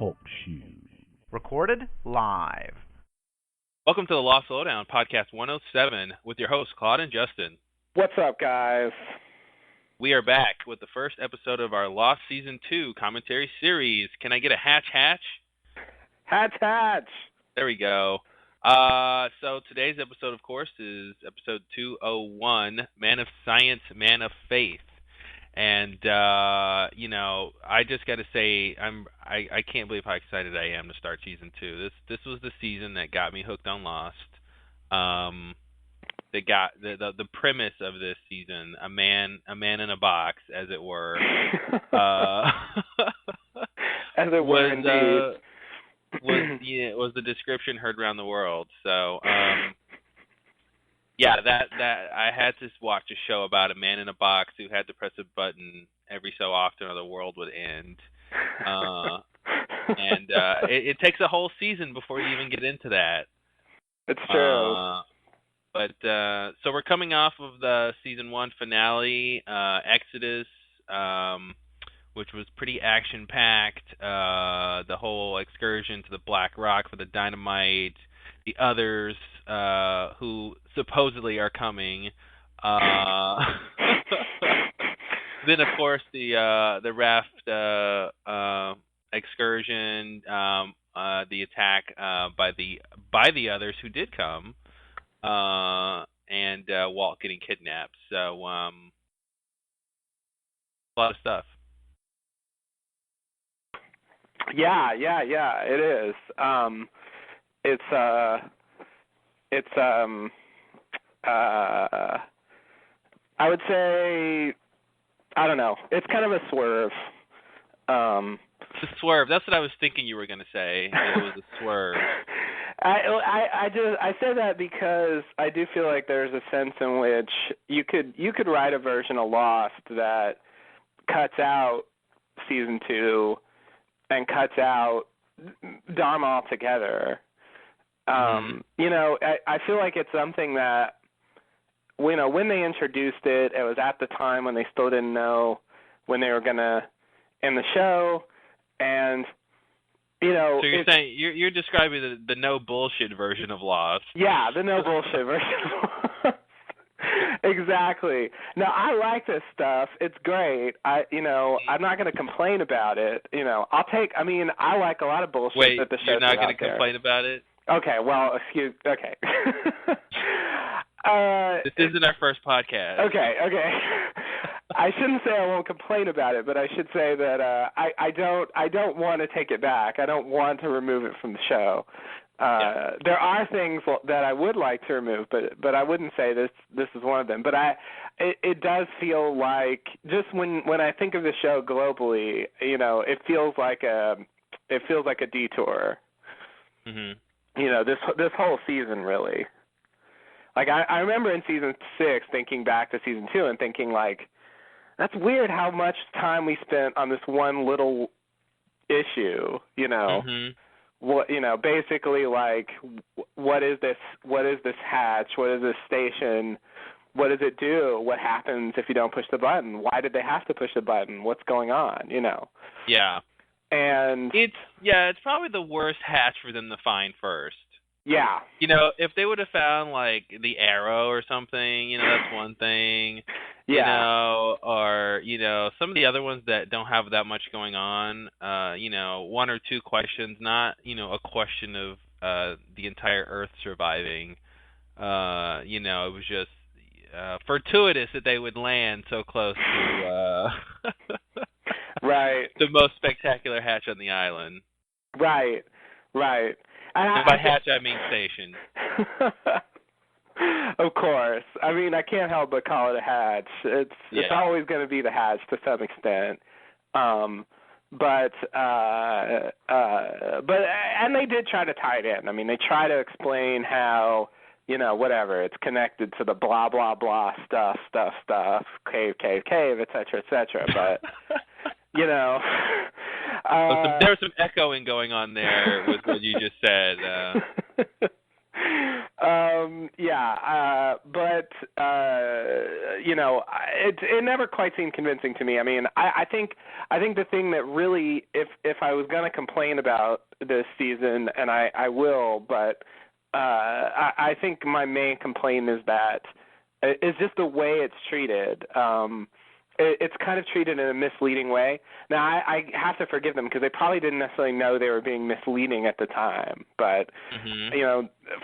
Talk Shoes. Recorded live. Welcome to the Lost Lowdown, Podcast 107, with your hosts, Claude and Justin. What's up, guys? We are back with the first episode of our Lost Season 2 commentary series. Can I get a hatch? Hatch! There we go. So today's episode, of course, is episode 201, Man of Science, Man of Faith. And, I just got to say, I can't believe how excited I am to start Season 2. This was the season that got me hooked on Lost. That got the premise of this season, a man in a box, as it were. As it were, indeed. Was the description heard around the world. So, that I had to watch a show about a man in a box who had to press a button every so often or the world would end. It takes a whole season before you even get into that. It's true. So we're coming off of the season 1 finale, Exodus, which was pretty action-packed. The whole excursion to the Black Rock for the dynamite, the others who supposedly are coming. Then, of course, the raft excursion, the attack by the others who did come. And Walt getting kidnapped. So, a lot of stuff. Yeah, it is. I would say, I don't know. It's kind of a swerve. It's a swerve. That's what I was thinking you were going to say. It was a swerve. I say that because I do feel like there's a sense in which you could write a version of Lost that cuts out season 2 and cuts out Dharma altogether. I feel like it's something that when they introduced it, it was at the time when they still didn't know when they were gonna end the show, and so you're saying you're describing the no bullshit version of Lost. Yeah, the no bullshit version of Lost. Exactly. No, I like this stuff. It's great. I'm not going to complain about it. I like a lot of bullshit. Wait, that the show you're not going to complain about it? Okay, well, okay. This isn't our first podcast. Okay. I shouldn't say I won't complain about it, but I should say that I don't want to take it back. I don't want to remove it from the show. There are things that I would like to remove, but I wouldn't say this is one of them. But it does feel like, just when I think of the show globally, it feels like a detour. Mm-hmm. This whole season, really. Like I remember in season 6 thinking back to season 2 and thinking, like, that's weird how much time we spent on this one little issue. Mm-hmm. What basically, like, what is this hatch? What is this station? What does it do? What happens if you don't push the button? Why did they have to push the button? What's going on? Yeah. And it's probably the worst hatch for them to find first. Yeah. If they would have found, like, the arrow or something, that's one thing. Yeah. Or, some of the other ones that don't have that much going on, 1 or 2 questions, not, a question of the entire Earth surviving. It was just fortuitous that they would land so close to right. the most spectacular hatch on the island. Right. And by hatch, I mean station. Of course. I can't help but call it a hatch. It's always going to be the hatch to some extent. But they did try to tie it in. They try to explain how, whatever, it's connected to the blah, blah, blah stuff, cave, et cetera. But, there's some echoing going on there with what you just said. But it never quite seemed convincing to me. I mean, I think the thing that really, if I was going to complain about this season, and I will, but I think my main complaint is just the way it's treated. It's kind of treated in a misleading way. Now, I have to forgive them because they probably didn't necessarily know they were being misleading at the time. But,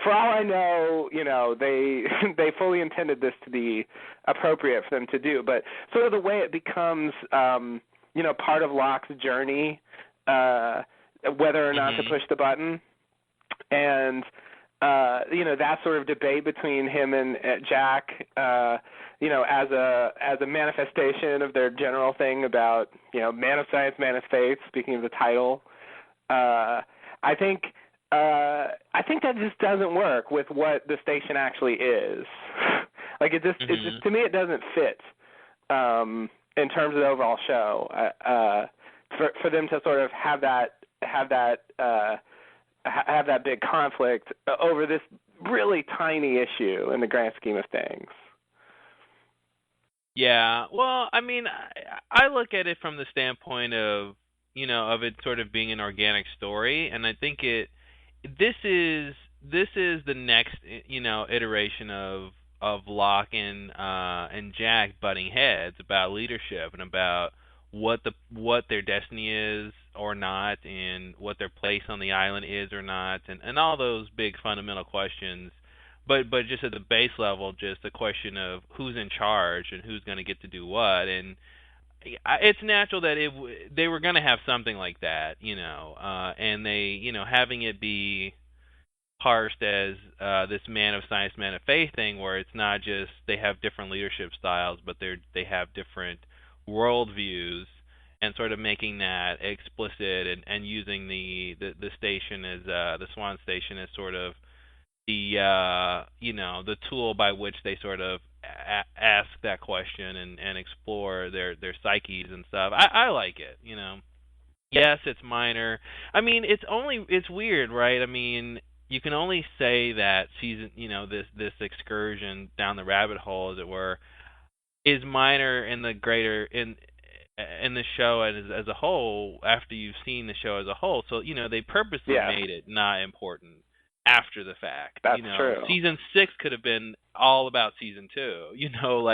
for all I know, they fully intended this to be appropriate for them to do. But sort of the way it becomes, part of Locke's journey, whether or not to push the button, and that sort of debate between him and Jack, as a manifestation of their general thing about, man of science, man of faith, speaking of the title, I think that just doesn't work with what the station actually is. Like it just to me it doesn't fit in terms of the overall show. For them to sort of have that big conflict over this really tiny issue in the grand scheme of things. Yeah, well, I mean, I look at it from the standpoint of, of it sort of being an organic story, and I think this is the next, iteration of Locke and Jack butting heads about leadership and about what their destiny is or not, and what their place on the island is or not, and all those big fundamental questions. But just at the base level, just the question of who's in charge and who's going to get to do what, and it's natural that they were going to have something like that, and they, having it be parsed as this man of science, man of faith thing, where it's not just they have different leadership styles, but they have different worldviews, and sort of making that explicit and using the station as the Swan Station as sort of the tool by which they sort of ask that question and explore their psyches and stuff. I like it, Yes, it's minor. I mean, it's weird, right? I mean, you can only say that season, this excursion down the rabbit hole, as it were, is minor in the greater in the show as a whole after you've seen the show as a whole. So, they purposely made it not important after the fact. That's true. Season 6 could have been all about season 2.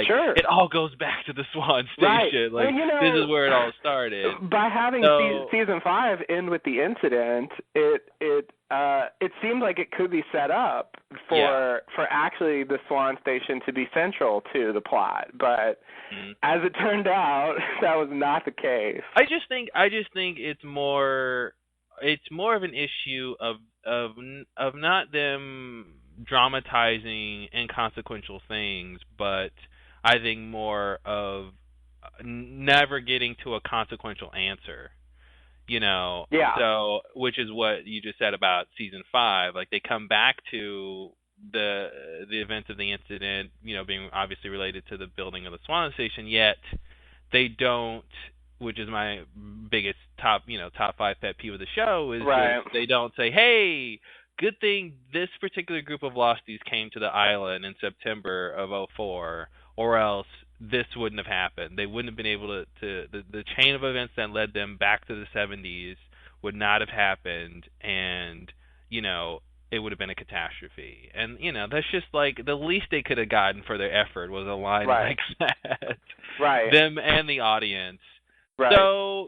Sure. It all goes back to the Swan Station. Right. This is where it all started. By having season 5 end with the incident, it seemed like it could be set up for actually the Swan Station to be central to the plot, but as it turned out, that was not the case. I just think it's more of an issue of not them dramatizing inconsequential things, but I think more of never getting to a consequential answer. So, which is what you just said about season 5. Like, they come back to the events of the incident, being obviously related to the building of the Swan Station, yet they don't, which is my biggest top 5 pet peeve of the show, is just they don't say, hey, good thing this particular group of Losties came to the island in September of 2004, or else this wouldn't have happened. They wouldn't have been able to the chain of events that led them back to the 70s would not have happened, and, it would have been a catastrophe. And, that's just like the least they could have gotten for their effort was a line like that. Right. Them and the audience. Right. So,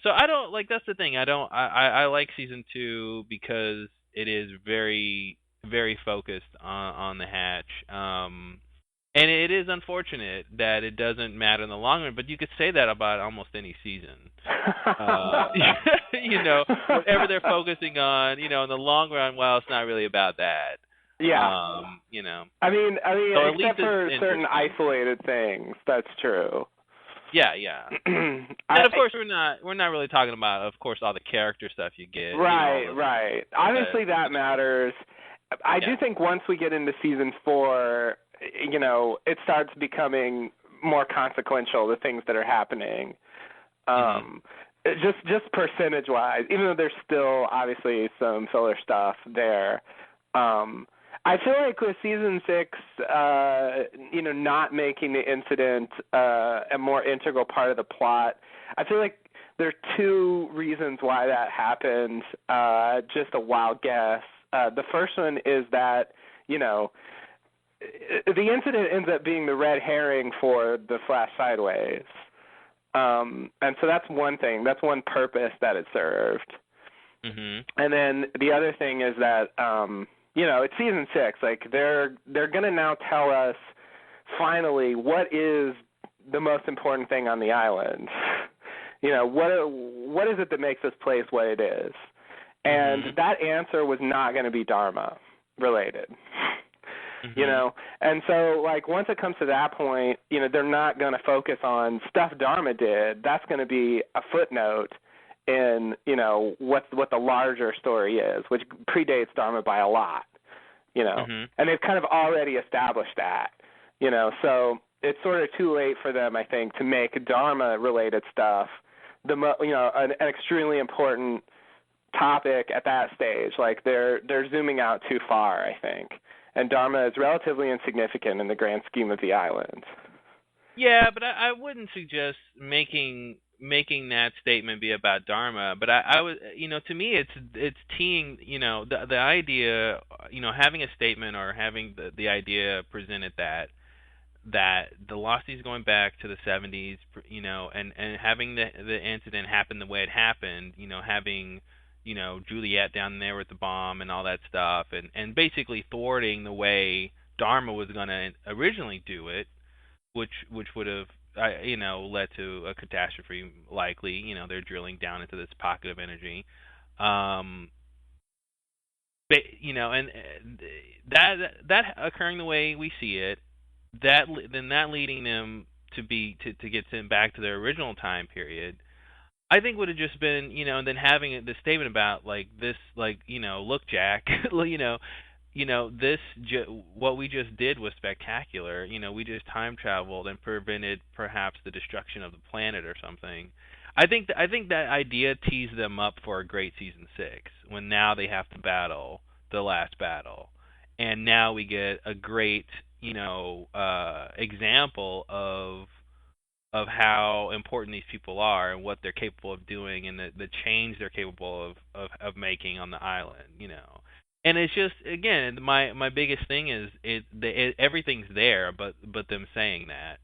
so I don't, that's the thing. I like season 2 because it is very, very focused on the Hatch. And it is unfortunate that it doesn't matter in the long run, but you could say that about almost any season. Whatever they're focusing on, in the long run, well, it's not really about that. Yeah. I mean, so except for certain isolated things, that's true. Yeah. And of course, we're not really talking about, of course, all the character stuff you get. Right. Obviously, that matters. I do think once we get into season 4, it starts becoming more consequential, the things that are happening. Just percentage-wise, even though there's still obviously some filler stuff there. I feel like with season 6, not making the incident a more integral part of the plot, I feel like there are 2 reasons why that happened. Just a wild guess. The first one is that, the incident ends up being the red herring for the Flash Sideways. And so that's one thing. That's one purpose that it served. Mm-hmm. And then the other thing is that, it's season 6. Like they're gonna now tell us finally what is the most important thing on the island. What is it that makes this place what it is? And that answer was not going to be Dharma related. And so like once it comes to that point, they're not going to focus on stuff Dharma did. That's going to be a footnote in what the larger story is, which predates Dharma by a lot. And they've kind of already established that. So it's sort of too late for them, I think, to make Dharma related stuff an extremely important topic at that stage. Like they're zooming out too far, I think. And Dharma is relatively insignificant in the grand scheme of the island. Yeah, but I wouldn't suggest making that statement be about Dharma. But I would, to me, it's teeing, the idea, having a statement or having the idea presented that the Lost Seas going back to the 70s, and having the incident happen the way it happened, having Juliet down there with the bomb and all that stuff, and basically thwarting the way Dharma was going to originally do it, which would have led to a catastrophe likely. They're drilling down into this pocket of energy, and that occurring the way we see it, that leading them to get them back to their original time period, I think would have just been, and then having the statement about like this, like, look, Jack, what we just did was spectacular. We just time traveled and prevented perhaps the destruction of the planet or something. I think that idea tees them up for a great season 6 when now they have to battle the last battle, and now we get a great example of how important these people are and what they're capable of doing and the change they're capable of making on the island, And it's just, again, my biggest thing is everything's there, but them saying that,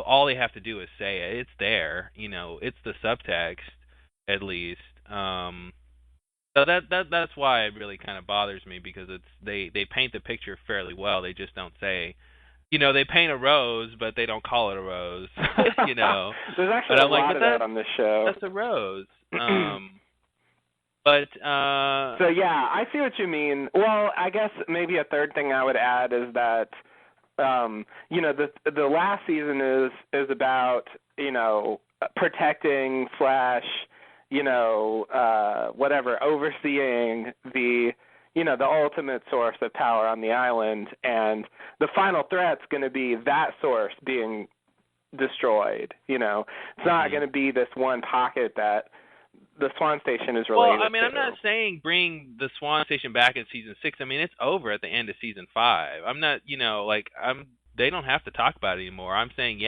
all they have to do is say it. It's there, it's the subtext at least. So that's why it really kind of bothers me, because they paint the picture fairly well. They just don't say. They paint a rose, but they don't call it a rose. There's actually a lot of that on this show. That's a rose. So yeah, I see what you mean. Well, I guess maybe a third thing I would add is that, the last season is about protecting / overseeing the the ultimate source of power on the island, and the final threat's going to be that source being destroyed. It's not going to be this one pocket that the Swan Station is related to. Well, I mean, I'm not saying bring the Swan Station back in season 6. I mean, it's over at the end of season 5. I'm not, they don't have to talk about it anymore. I'm saying,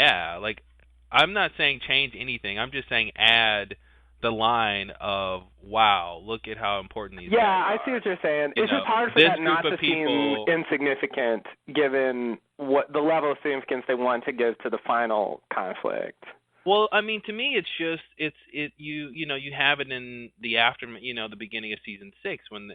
I'm not saying change anything. I'm just saying add the line of, wow, look at how important these guys are. I see what you're saying. It's just hard for that not to seem insignificant given what the level of significance they want to give to the final conflict. Well, I mean, to me, it's just you have it in the aftermath, the beginning of season 6 when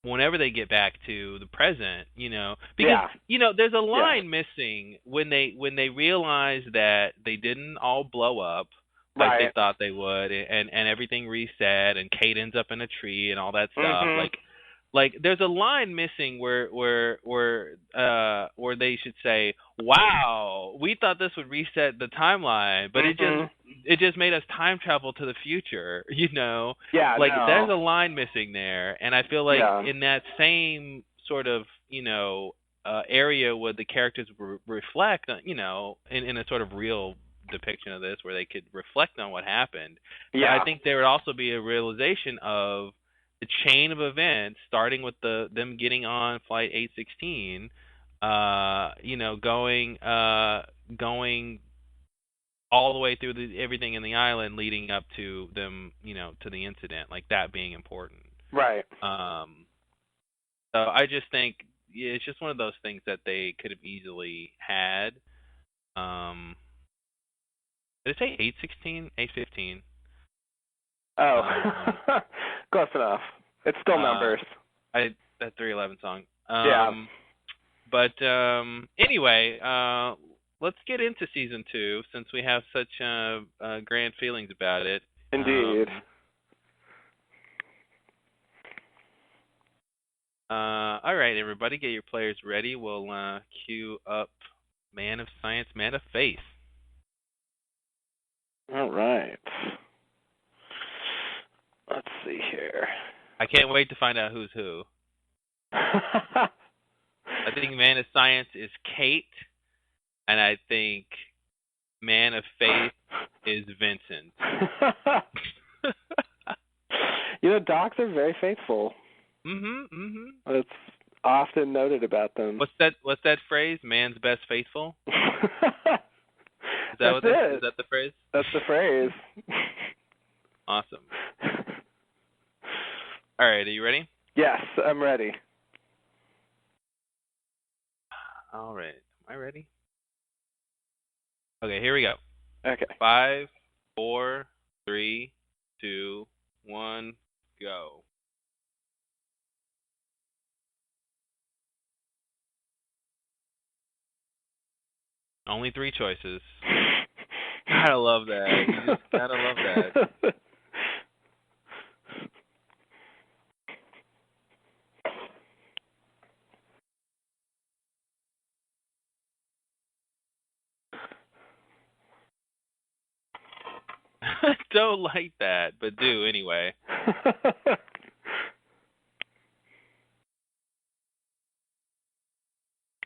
whenever they get back to the present, because there's a line missing when they realize that they didn't all blow up like they thought they would, and everything reset, and Kate ends up in a tree and all that stuff. Like there's a line missing where they should say, "Wow, we thought this would reset the timeline, but it just made us time travel to the future." Yeah. There's a line missing there, and I feel like in that same sort of area where the characters reflect, in a sort of real depiction of this where they could reflect on what happened. Yeah. But I think there would also be a realization of the chain of events, starting with them getting on Flight 816, going all the way through everything in the island, leading up to them, to the incident, like that being important. Right. So I just think it's just one of those things that they could have easily had. Did it say 816? 815? Oh, close enough. It's still numbers. That 311 song. Yeah. But anyway, let's get into season 2 since we have such grand feelings about it. Indeed. All right, everybody, get your players ready. We'll cue up Man of Science, Man of Faith. All right. Let's see here. I can't wait to find out who's who. I think Man of Science is Kate, and I think Man of Faith is Vincent. Docs are very faithful. It's often noted about them. What's that phrase? Man's best faithful? Is that is that the phrase? That's the phrase. Awesome. All right, are you ready? Yes, I'm ready. All right. Am I ready? Okay, here we go. Okay. 5, 4, 3, 2, 1, go. Only 3 choices. Gotta love that. You just gotta love that. Don't like that, but do anyway.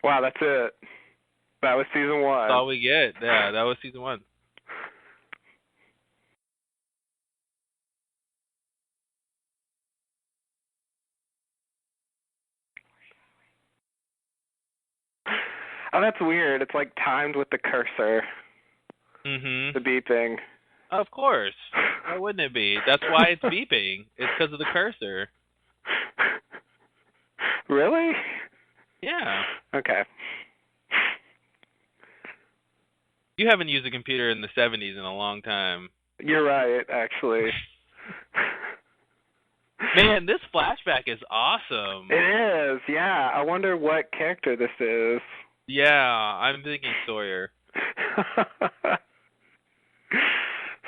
Wow, that's it. That was season 1. That's all we get. Yeah, that was season 1. Oh, that's weird. It's like timed with the cursor. The beeping. Of course. Why wouldn't it be? That's why it's beeping. It's because of the cursor. Really? Yeah. Okay. You haven't used a computer in the 70s in a long time. You're right, actually. Man, this flashback is awesome. It is, yeah. I wonder what character this is. Yeah, I'm thinking Sawyer.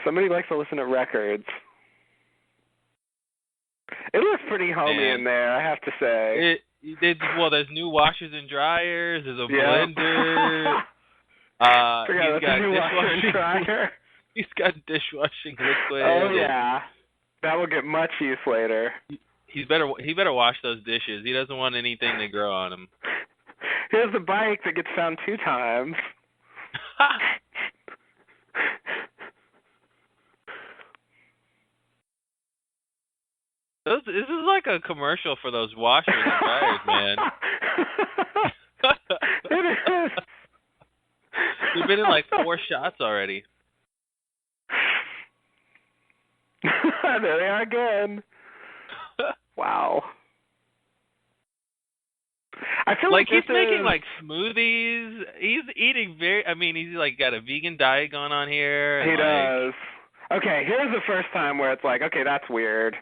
Somebody likes to listen to records. It looks pretty homey in there, I have to say. There's new washers and dryers. There's a blender. He's got dishwashing dryer. He's got dishwashing liquid. Oh yeah, that will get much use later. He better wash those dishes. He doesn't want anything to grow on him. Here's the bike that gets found 2 times. This is like a commercial for those washers and dryers, man. It is. They've been in like 4 shots already. There they are again. Wow. I feel like he's making like smoothies. He's eating he's like got a vegan diet going on here. He does. Okay, here's the first time where it's like, okay, that's weird.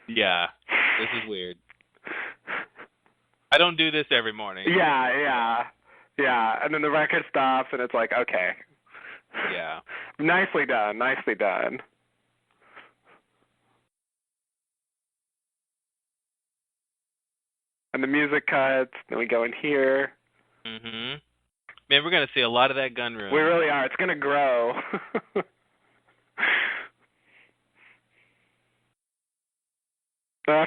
Yeah, this is weird. I don't do this every morning. Yeah. And then the record stops, and it's like, okay. Yeah. Nicely done. And the music cuts, then we go in here. Man, we're going to see a lot of that gun room. We really are. It's going to grow. Yeah,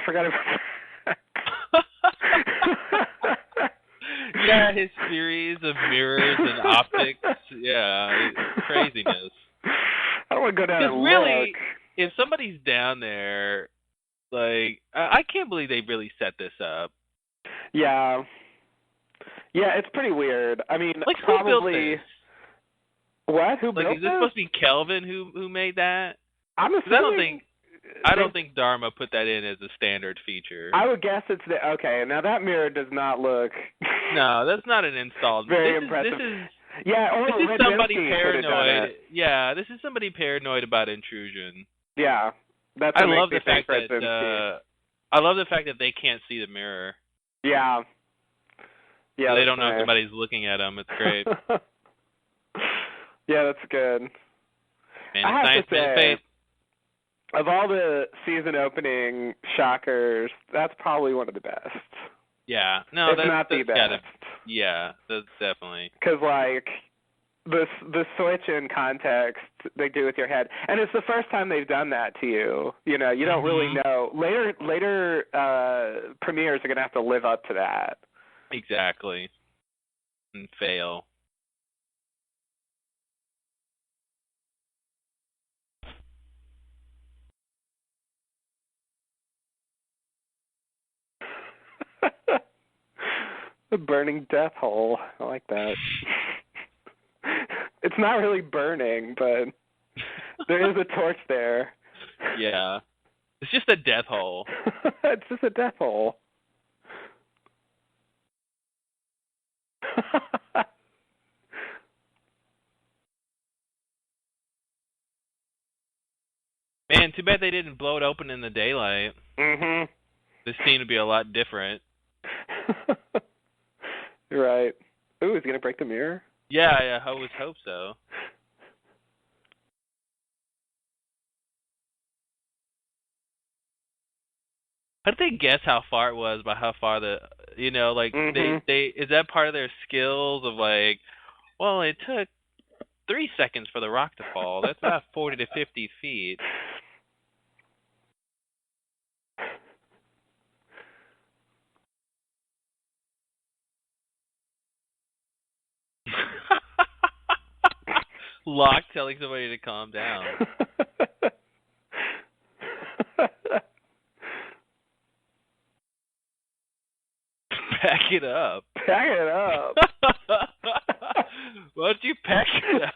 Yeah, his series of mirrors and optics. Yeah, craziness. I don't want to go down and really, look. If somebody's down there, like, I can't believe they really set this up. Yeah. Yeah, it's pretty weird. I mean, Like, probably. who built this? What? Who Like, built is this supposed to be Kelvin who made that? I'm assuming. I don't think Dharma put that in as a standard feature. I would guess it's the okay. Now that mirror does not look. No, that's not an installed. Very impressive. This is somebody paranoid. Yeah, this is somebody paranoid about intrusion. Yeah, that's. I love the fact that they can't see the mirror. Yeah. Yeah. They don't know if somebody's looking at them. It's great. Yeah, that's good. Man, I have science, to say, man, faith. of all the season opening shockers, that's probably one of the best. Yeah, no, it's not the best. Yeah, that's definitely. Because like the switch in context they do with your head, and it's the first time they've done that to you. You know, you don't really know. Later premieres are gonna have to live up to that. Exactly. And fail. The burning death hole. I like that. It's not really burning, but there is a torch there. Yeah. It's just a death hole. It's just a death hole. Man, too bad they didn't blow it open in the daylight. Mhm. This scene would be a lot different. You're right. Ooh, is he gonna break the mirror? Yeah, I always hope so. How did they guess how far it was by how far they is that part of their skills of like, well, it took 3 seconds for the rock to fall. That's about 40 to 50 feet. Locke telling somebody to calm down. Pack it up. Pack it up. Why don't you pack it up?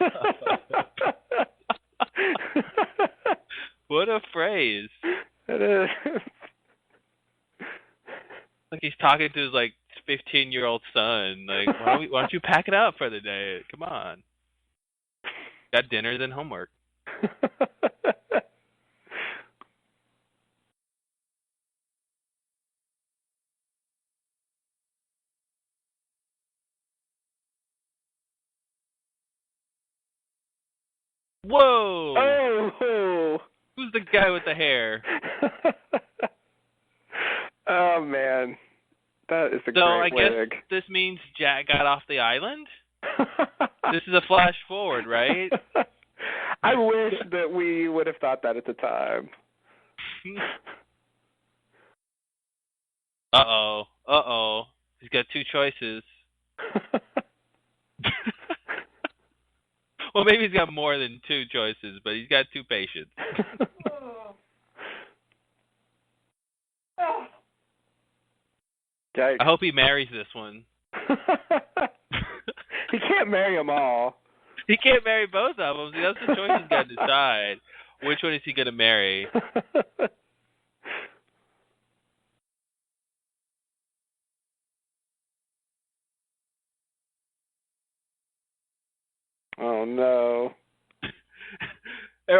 What a phrase. It is. Like he's talking to his 15-year-old son. Like, why don't you pack it up for the day? Come on. Got dinner, then homework. Whoa! Oh! Who's the guy with the hair? Oh, man. That is a great I wig. guess this means Jack got off the island? This is a flash forward, right? I wish that we would have thought that at the time. Uh-oh. He's got 2 choices. Well, maybe he's got more than 2 choices, but he's got 2 patients. Yikes. I hope he marries this one. He can't marry them all. He can't marry both of them. That's the choice he's got to decide. Which one is he going to marry? Oh, no.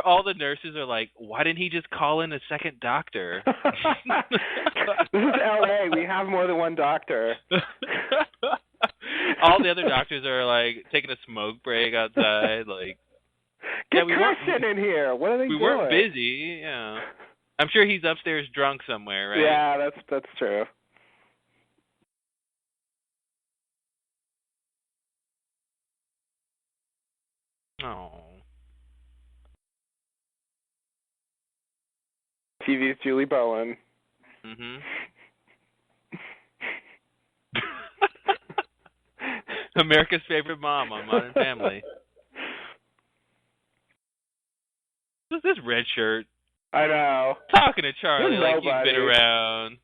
All the nurses are like, why didn't he just call in a second doctor? This is L.A. We have more than one doctor. All the other doctors are like taking a smoke break outside. Like, Get Kirsten in here. What are they doing? We weren't busy. Yeah, I'm sure he's upstairs drunk somewhere, right? Yeah, that's true. Oh. TV's Julie Bowen. Mhm. America's favorite mom on Modern Family. Who's this red shirt? I know. Talking to Charlie like he's Nobody. been around.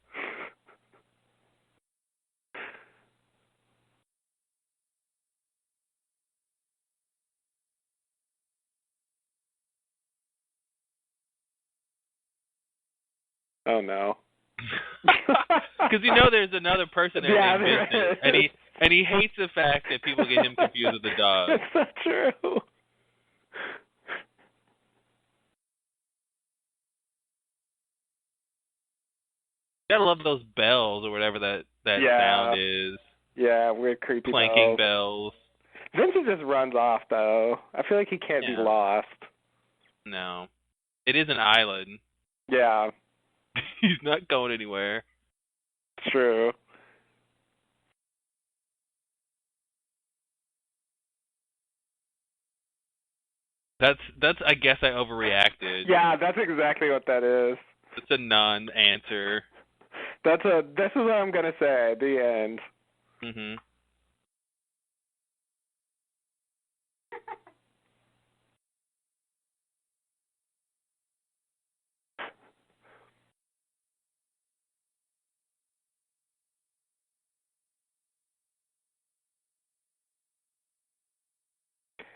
Oh no. Because there's another person there Yeah, named there Vincent, is. and he hates the fact that people get him confused with the dog. That's not true. Gotta love those bells or whatever that Yeah. sound is. Yeah, weird creepy Clanking bells. bells. Vincent just runs off though. I feel like he can't be Yeah. lost. No. It is an island. Yeah, He's not going anywhere. true. That's I guess I overreacted. Yeah, that's exactly what that is. It's a non-answer. This is what I'm gonna say. The end. Mhm.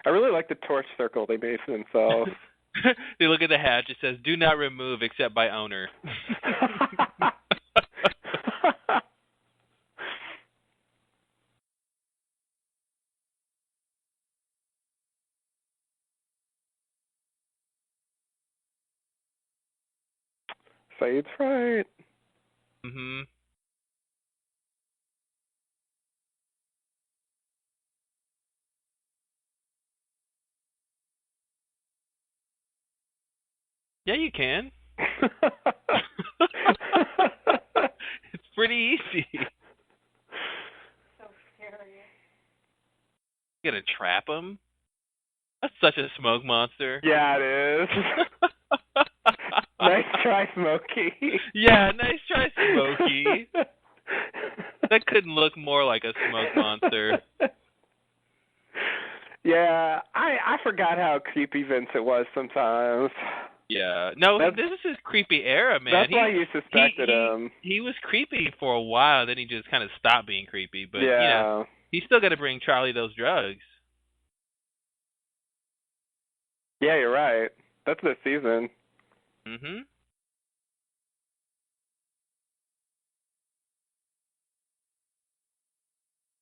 I really like the torch circle they made for themselves. They look at the hatch. It says, "Do not remove except by owner." Said's right. Mhm. Yeah, you can. It's pretty easy. So scary. You gotta trap him. That's such a smoke monster. Yeah, it is. Nice try, Smokey. Yeah, nice try, Smokey. That couldn't look more like a smoke monster. Yeah, I forgot how creepy Vincent was sometimes. Yeah. No, That's- this is his creepy era, man. That's why you suspected him. He was creepy for a while, then he just kind of stopped being creepy. But, Yeah. he's still got to bring Charlie those drugs. Yeah, you're right. That's this season. Mm-hmm.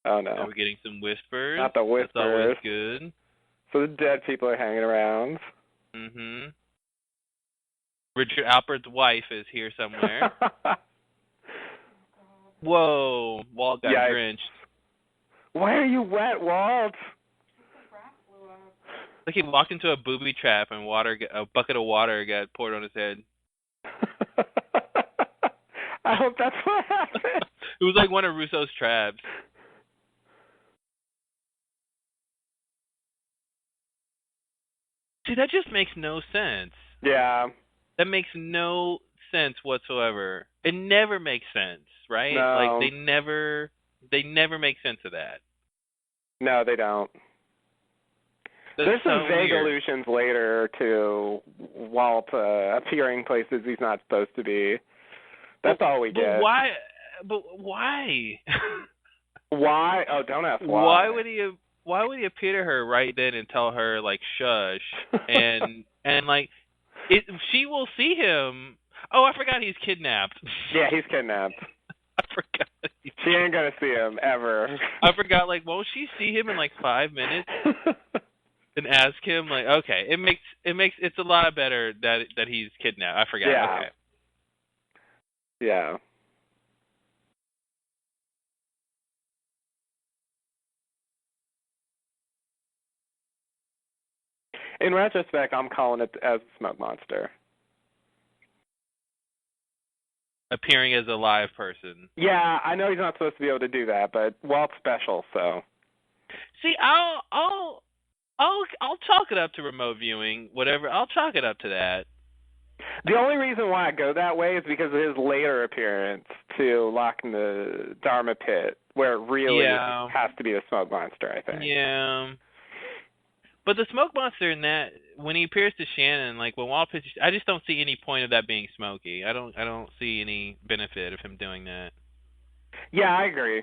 Oh Now no. we're getting some whispers. Not the That's always whispers. good. So the dead people are hanging around. Mm-hmm. Richard Alpert's wife is here somewhere. Whoa, Walt got Yikes. drenched. Why are you wet, Walt? Like he walked into a booby trap and a bucket of water got poured on his head. I hope that's what happened. It was like one of Russo's traps. See, that just makes no sense. Yeah. That makes no sense whatsoever. It never makes sense, right? No. Like they never make sense of that. No, they don't. That's There's some so vague weird. allusions later to Walt appearing places he's not supposed to be. That's all we get. But why? But why? Why? Oh, don't ask why. Why would he appear to her right then and tell her like shush and like she will see him. Oh, I forgot he's kidnapped. Yeah, he's kidnapped. I forgot. She ain't gonna see him ever. I forgot. Like, won't she see him in like 5 minutes and ask him? Like, okay, it's a lot better that he's kidnapped. I forgot. Yeah. Okay. Yeah. In retrospect, I'm calling it as Smoke Monster. Appearing as a live person. Yeah, I know he's not supposed to be able to do that, but Walt's special, so. See, I'll chalk it up to remote viewing. Whatever. I'll chalk it up to that. The only reason why I go that way is because of his later appearance to lock in the Dharma pit. where it really Yeah. has to be the smoke monster, I think. Yeah. But the smoke monster in that, when he appears to Shannon, like when Walt pitches, I just don't see any point of that being Smokey. I don't see any benefit of him doing that. Yeah, I agree.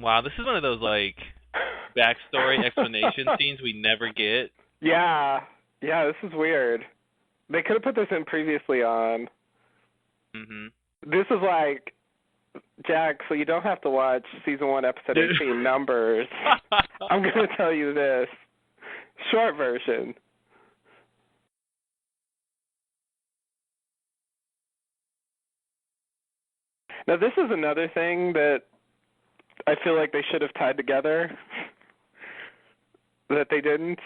Wow, this is one of those like backstory explanation scenes we never get. Yeah, this is weird. They could have put this in previously on. Mhm. This is like, Jack, so you don't have to watch season 1, episode 18 numbers. I'm going to tell you this. Short version. Now, this is another thing that I feel like they should have tied together that they didn't.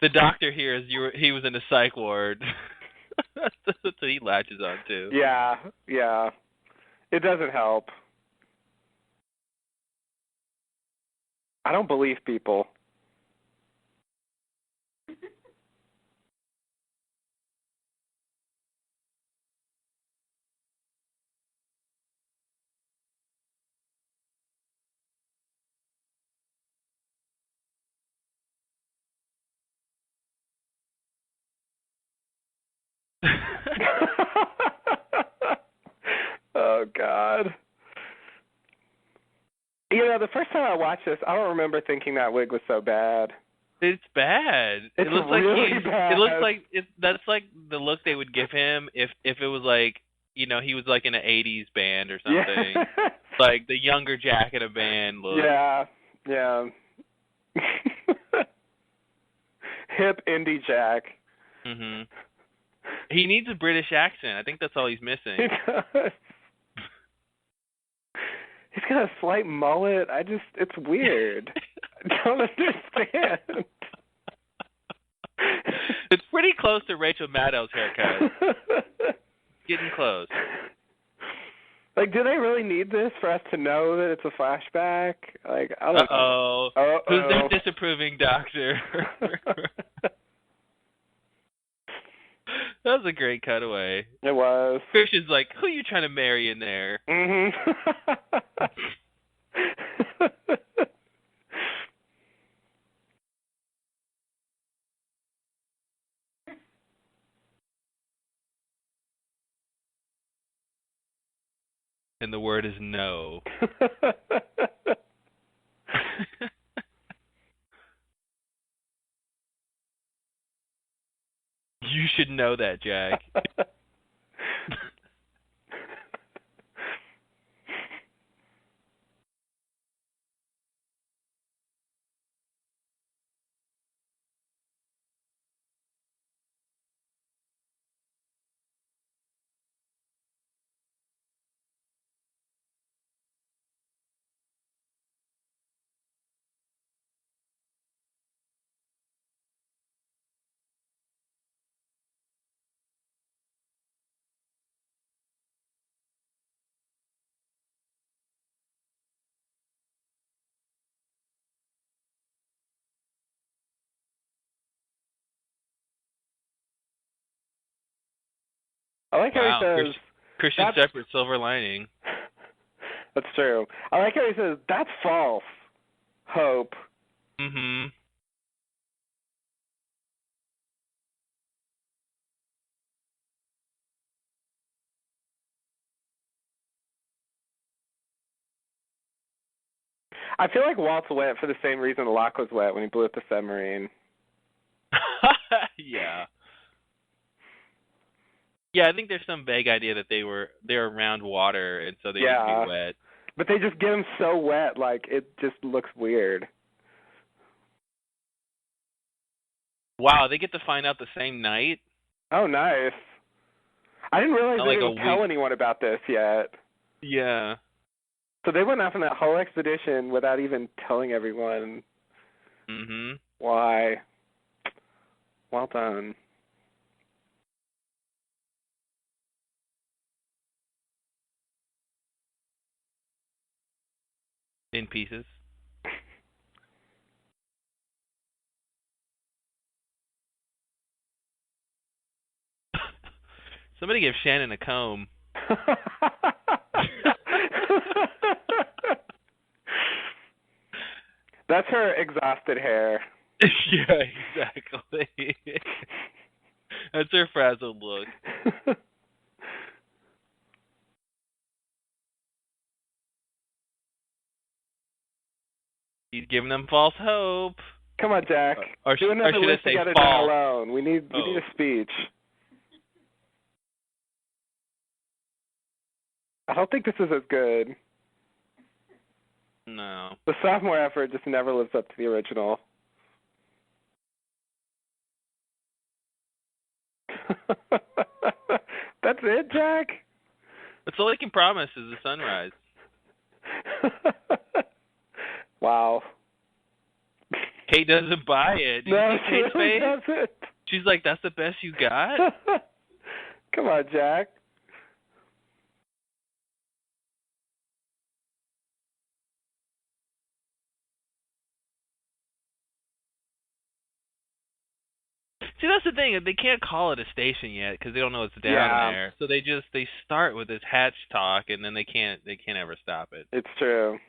The doctor here he was in a psych ward. That's what he latches on to. Yeah. It doesn't help. I don't believe people. Oh, God. You know, the first time I watched this, I don't remember thinking that wig was so bad. It's bad. It's it looks really like bad. It looks like that's like the look they would give him if it was like, you know, he was like in an '80s band or something. Yeah. Like the younger Jack in a band look. Yeah. Hip indie Jack. Mhm. He needs a British accent. I think that's all he's missing. He does. He's got a slight mullet. It's weird. I don't understand. It's pretty close to Rachel Maddow's haircut. Getting close. Like, do they really need this for us to know that it's a flashback? Like, I don't know. Uh-oh. Who's their disapproving doctor? That was a great cutaway. It was. Christian's like, who are you trying to marry in there? Mhm. And the word is no. You should know that, Jack. I like how he says... Christian separate silver lining. That's true. I like how he says, that's false. Hope. Mhm. I feel like Walt's wet for the same reason Locke was wet when he blew up the submarine. Yeah. Yeah, I think there's some vague idea that they're around water and so they need to be wet. But they just get him so wet, like it just looks weird. Wow, they get to find out the same night? Oh, nice. I didn't realize Not they like a didn't tell week. anyone about this yet. Yeah. So they went off on that whole expedition without even telling everyone Mhm. why. Well done. In pieces. Somebody give Shannon a comb. That's her exhausted hair. Yeah, exactly. That's her frazzled look. He's giving them false hope. Come on, Jack. Or Do another should I live say together, false? die alone. We need Oh. a speech. I don't think this is as good. No. The sophomore effort just never lives up to the original. That's it, Jack? That's all I can promise is the sunrise. Wow. Kate doesn't buy it. Did No, you see she Kate's really face? doesn't. She's like, that's the best you got? Come on, Jack. See, that's the thing. They can't call it a station yet because they don't know it's down Yeah. there. So they start with this hatch talk, and then they can't ever stop it. It's true.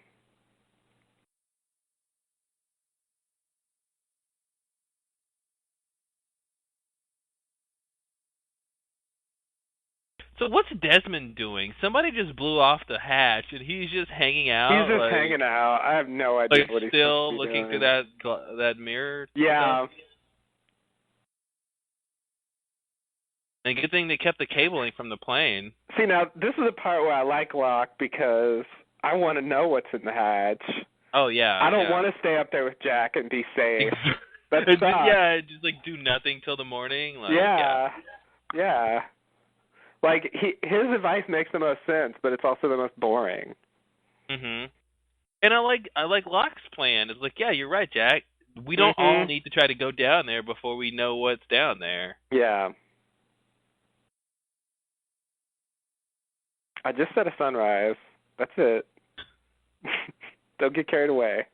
So what's Desmond doing? Somebody just blew off the hatch, and he's just hanging out. He's just like, hanging out. I have no idea like what he's still supposed to be looking doing. through that mirror. Yeah. And good thing they kept the cabling from the plane. See, now, this is the part where I like Locke because I want to know what's in the hatch. Oh yeah. I don't want to stay up there with Jack and be safe. That and sucks. yeah, just like do nothing till the morning. Like, yeah. Like his advice makes the most sense, but it's also the most boring. Mhm. And I like Locke's plan. It's like, yeah, you're right, Jack. We don't all need to try to go down there before we know what's down there. Yeah. I just said a sunrise. That's it. Don't get carried away.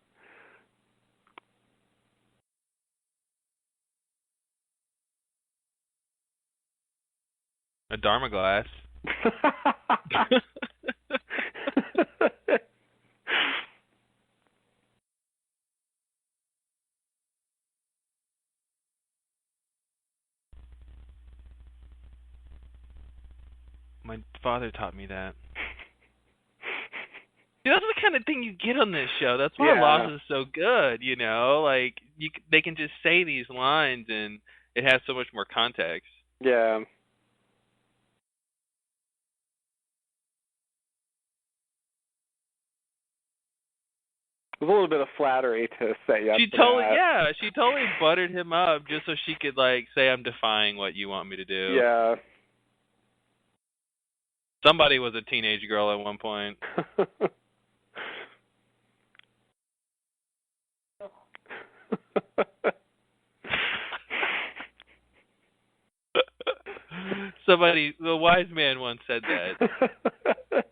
A Dharma glass. My father taught me that. See, that's the kind of thing you get on this show. That's why Lost is so good, you know? Like, they can just say these lines, and it has so much more context. Yeah. There's a little bit of flattery to say yes. She totally buttered him up just so she could, like, say, I'm defying what you want me to do. Yeah. Somebody was a teenage girl at one point. Somebody, the wise man once said that.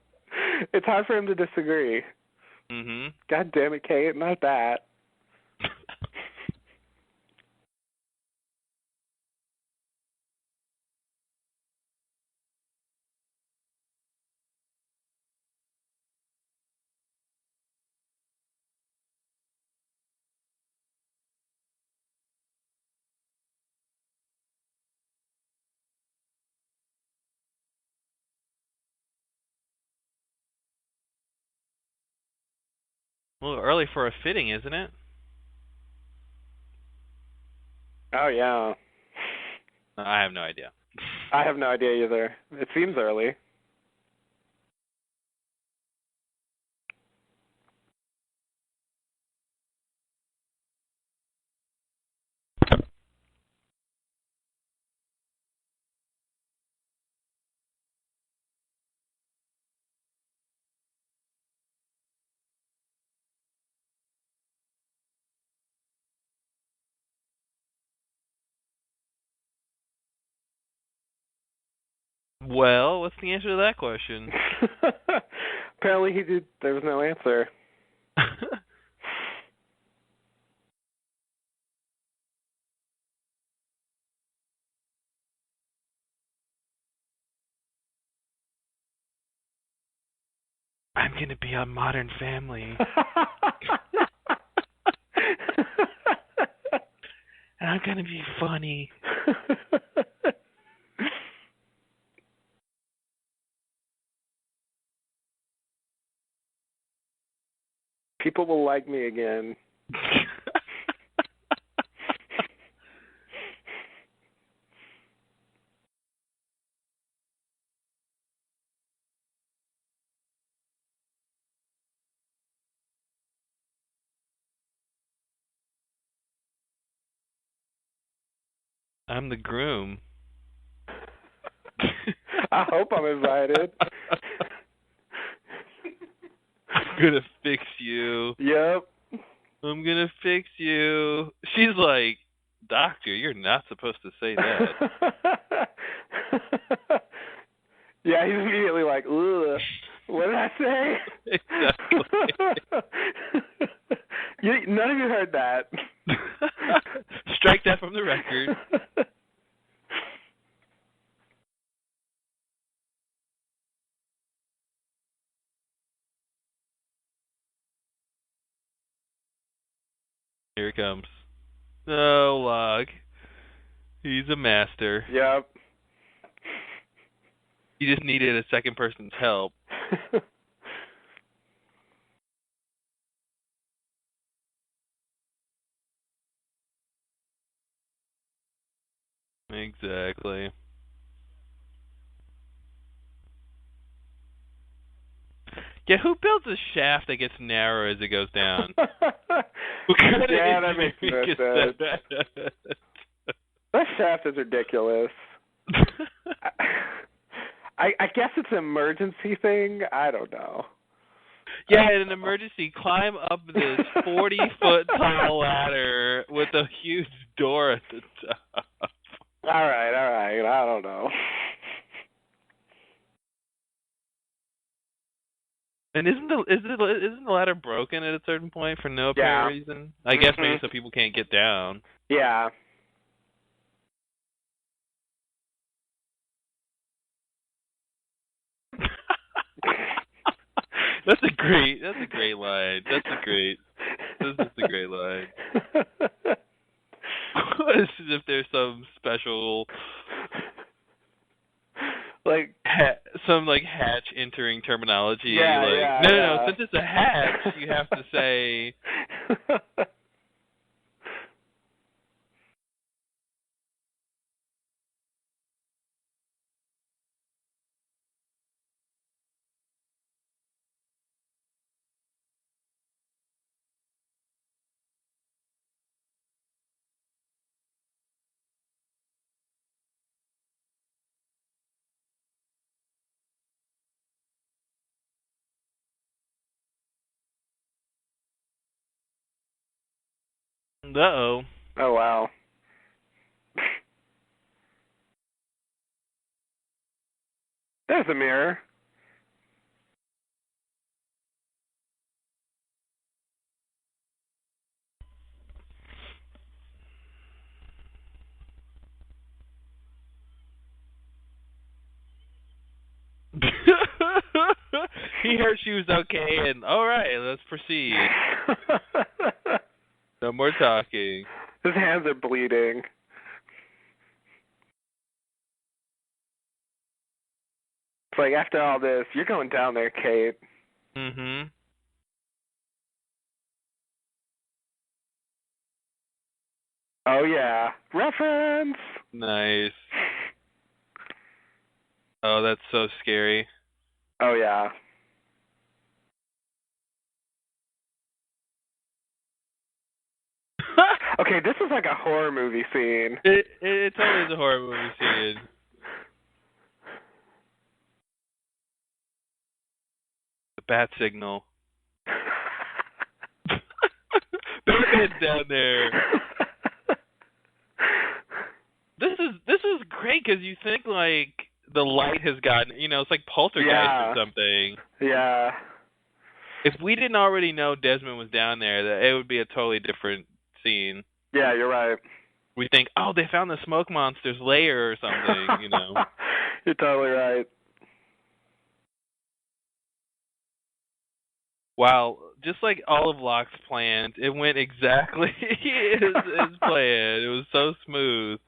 It's hard for him to disagree. Mhm. God damn it, Kate, not that. A little early for a fitting, isn't it? Oh, yeah. I have no idea. I have no idea either. It seems early. Well, what's the answer to that question? Apparently he did. There was no answer. I'm going to be on Modern Family. And I'm going to be funny. People will like me again. I'm the groom. I hope I'm invited. I'm going to fix you. Yep. I'm going to fix you. She's like, Doctor, you're not supposed to say that. Yeah, he's immediately like, ugh, what did I say? Exactly. None of you heard that. Strike that from the record. Here it comes. Oh, Locke. He's a master. Yep. He just needed a second person's help. Exactly. Yeah, who builds a shaft that gets narrower as it goes down? Yeah, that makes no sense. That shaft is ridiculous. I guess it's an emergency thing. I don't know. Yeah, in an emergency, climb up this 40-foot tall ladder with a huge door at the top. All right. I don't know. And isn't the ladder broken at a certain point for no apparent reason? I guess maybe so people can't get down. Yeah. That's a great line. This is a great line. As if there's some special some hatch entering terminology. Yeah, no, since it's a hatch, you have to say. Uh-oh. Oh, wow. There's a mirror. He heard she was okay, and all right, let's proceed. No more talking. His hands are bleeding. It's like, after all this, you're going down there, Kate. Mm-hmm. Oh, yeah. Reference! Nice. Oh, that's so scary. Oh, yeah. Okay, this is like a horror movie scene. It totally is a horror movie scene. The bat signal. Batman's down there. This is great because you think the light has gotten, it's like poltergeist or something. Yeah. If we didn't already know Desmond was down there, that it would be a totally different scene. Yeah, you're right. We think, oh, they found the smoke monster's lair or something, You're totally right. Wow, just like all of Locke's plans, it went exactly as planned. It was so smooth.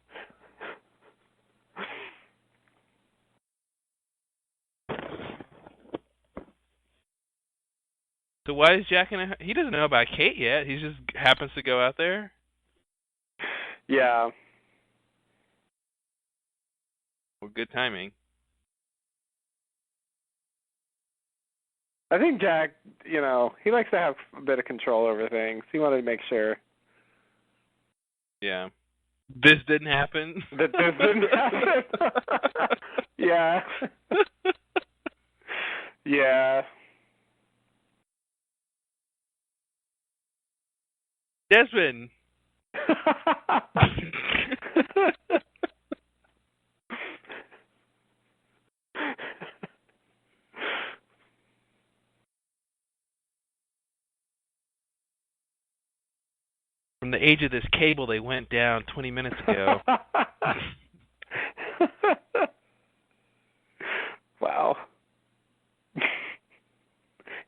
So why is Jack he doesn't know about Kate yet. He just happens to go out there? Yeah. Well, good timing. I think Jack, he likes to have a bit of control over things. He wanted to make sure. Yeah. This didn't happen? That this didn't happen. Yeah. Yeah. Desmond! From the age of this cable, they went down 20 minutes ago. Wow.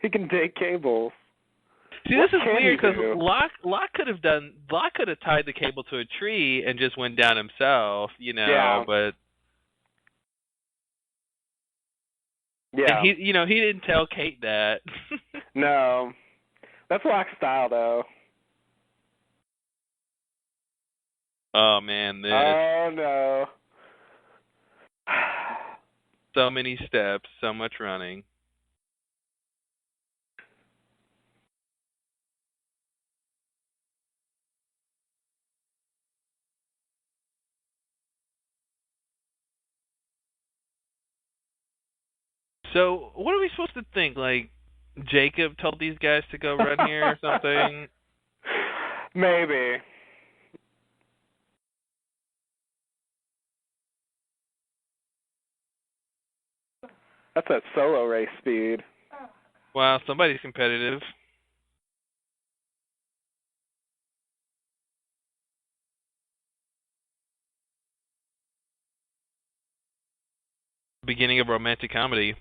He can take cables. See, What this is can weird he because do? Locke could have tied the cable to a tree and just went down himself, Yeah. but Yeah. and he didn't tell Kate that. No. That's Locke's style, though. Oh man, this Oh, no. so many steps, so much running. So, what are we supposed to think? Like, Jacob told these guys to go run here or something? Maybe. That's that solo race speed. Wow, somebody's competitive. Beginning of romantic comedy.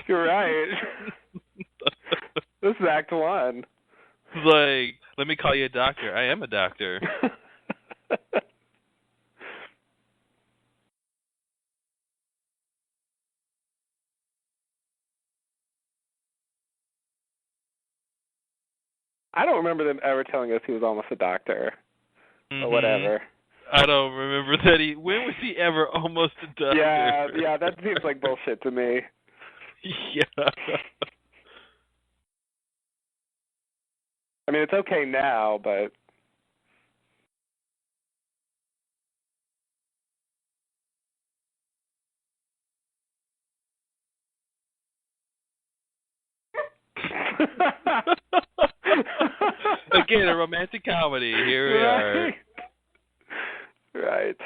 You're right. This is Act 1. It's like, let me call you a doctor. I am a doctor. I don't remember them ever telling us he was almost a doctor. Or whatever. I don't remember that when was he ever almost a doctor? Yeah, that seems like bullshit to me. Yeah. I mean, it's okay now, but... Again, a romantic comedy. Here we are. Right.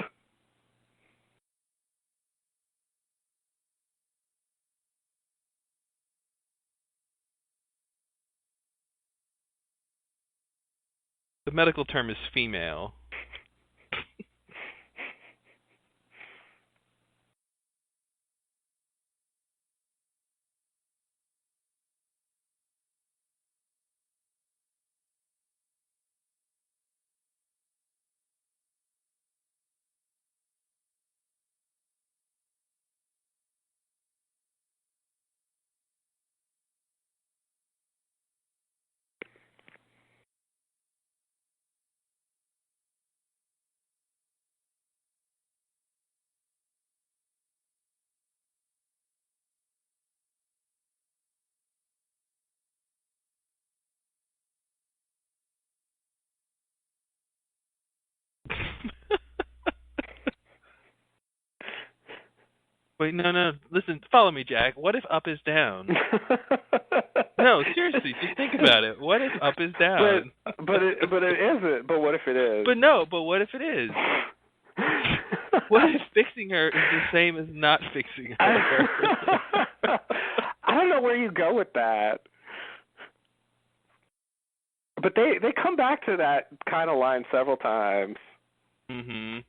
The medical term is female. Wait, no. Listen, follow me, Jack. What if up is down? No, seriously, just think about it. What if up is down? But it isn't. But what if it is? But what if it is? What if fixing her is the same as not fixing her? I don't know where you go with that. But they come back to that kind of line several times. Mhm.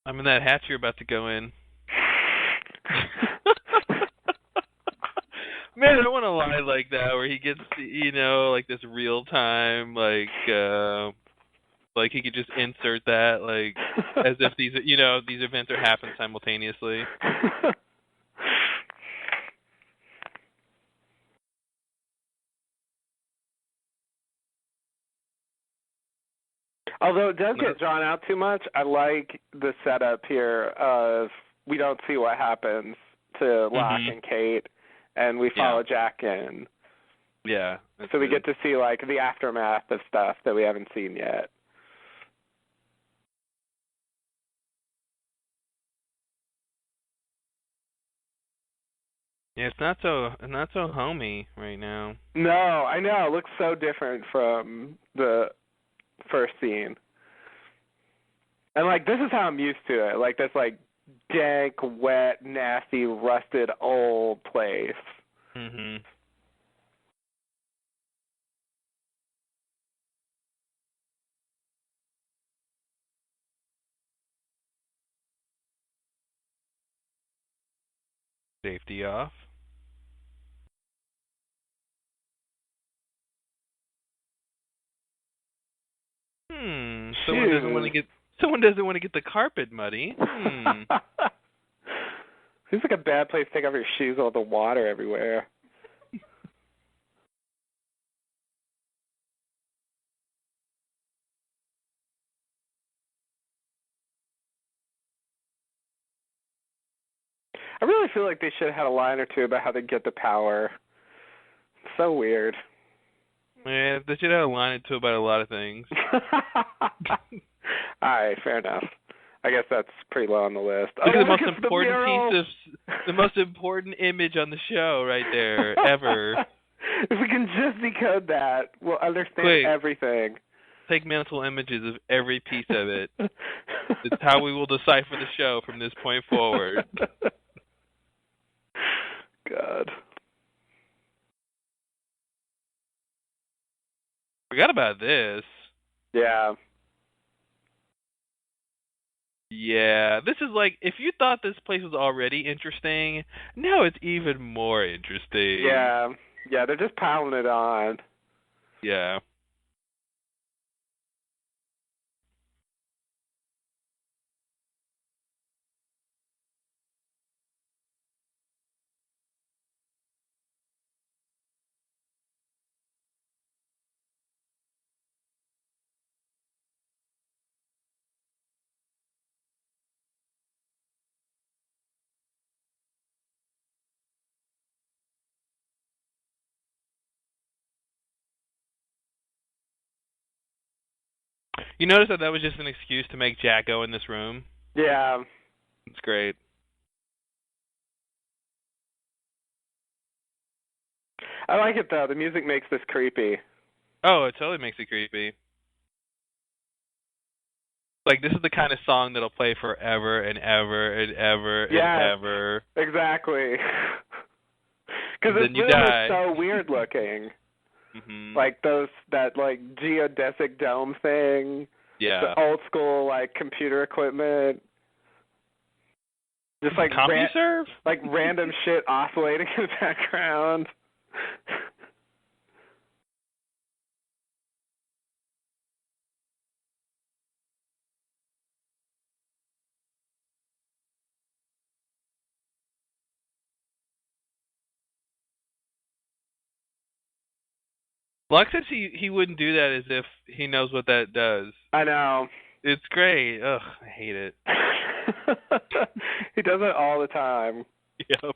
I mean, that hat you're about to go in. Man, I want a line like that where he gets, like this real time, like he could just insert that, like, as if these events are happening simultaneously. Although it does get drawn out too much, I like the setup here of we don't see what happens to Locke and Kate, and we follow Jack in. Yeah. So we get to see, like, the aftermath of stuff that we haven't seen yet. Yeah, it's not so homey right now. No, I know. It looks so different from the first scene. And, like, this is how I'm used to it. Like, this, like, dank, wet, nasty, rusted, old place. Mhm. Safety off. Someone doesn't want to get the carpet muddy. Seems like a bad place to take off your shoes with all the water everywhere. I really feel like they should have had a line or two about how they get the power. It's so weird. Yeah, they should have a line or two about a lot of things. All right, fair enough. I guess that's pretty low on the list. Look at the most important the most important image on the show right there ever. If we can just decode that, we'll understand everything. Take mental images of every piece of it. It's how we will decipher the show from this point forward. God. Forgot about this. Yeah. Yeah, this is like, if you thought this place was already interesting, now it's even more interesting. Yeah, they're just piling it on. Yeah. You notice that was just an excuse to make Jack go in this room? Yeah. It's great. I like it, though. The music makes this creepy. Oh, it totally makes it creepy. Like, this is the kind of song that'll play forever and ever and ever and ever. Exactly. Because it's really so weird looking. Mm-hmm. Like that geodesic dome thing. Yeah. The old school like computer equipment. Just like CompuServe? Like random shit oscillating in the background. Locke says he wouldn't do that as if he knows what that does. I know. It's great. Ugh, I hate it. He does it all the time. Yep.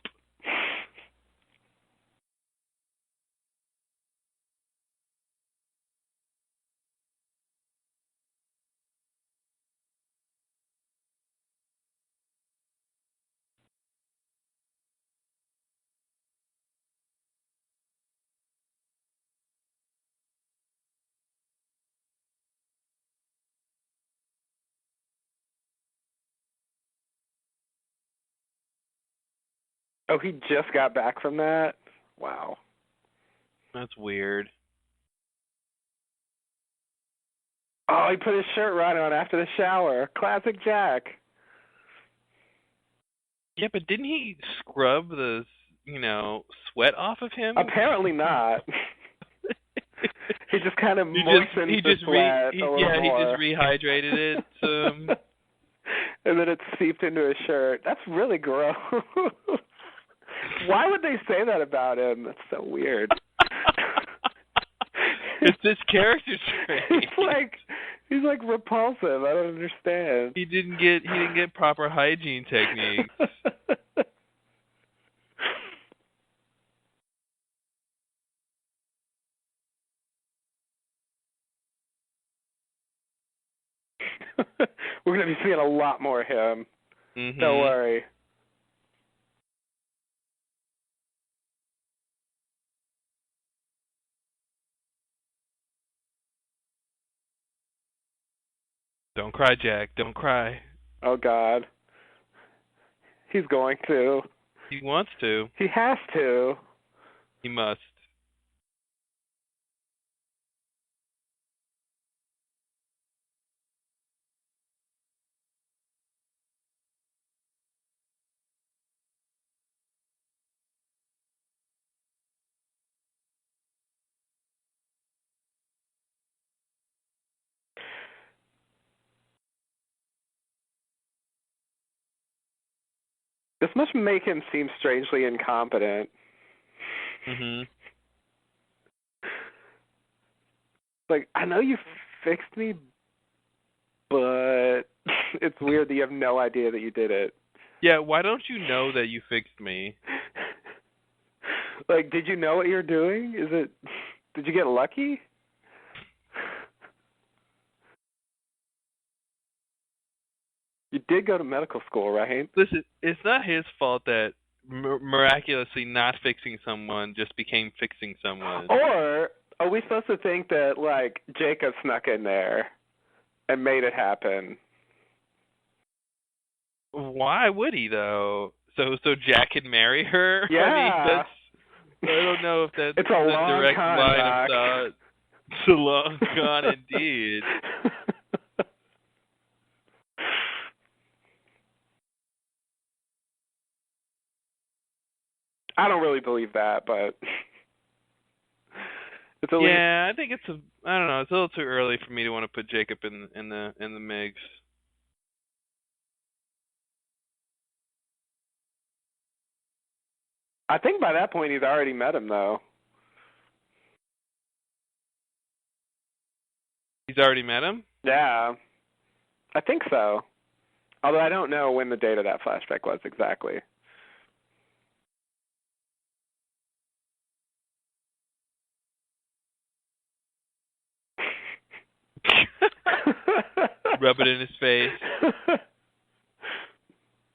Oh, he just got back from that? Wow. That's weird. Oh, he put his shirt right on after the shower. Classic Jack. Yeah, but didn't he scrub the, sweat off of him? Apparently not. He just kind of moistened the sweat a little more. He just rehydrated it. And then it seeped into his shirt. That's really gross. Why would they say that about him? That's so weird. It's this character trait. He's like repulsive. I don't understand. He didn't get proper hygiene techniques. We're going to be seeing a lot more of him. Mm-hmm. Don't worry. Don't cry, Jack. Don't cry. Oh, God. He's going to. He wants to. He has to. He must. This must make him seem strangely incompetent. Mm-hmm. Like, I know you fixed me, but it's weird that you have no idea that you did it. Yeah, why don't you know that you fixed me? Like, did you know what you're doing? Did you get lucky? You did go to medical school, right? Listen, it's not his fault that miraculously not fixing someone just became fixing someone. Or are we supposed to think that, like, Jacob snuck in there and made it happen? Why would he, though? So Jack can marry her? Yeah. I don't know if that's it's a the long direct con, line Doc. of thought. It's a long con indeed. I don't really believe that, but it's a I think I don't know, it's a little too early for me to want to put Jacob in the mix. I think by that point he's already met him, though. He's already met him? Yeah, I think so. Although I don't know when the date of that flashback was exactly. Rub it in his face.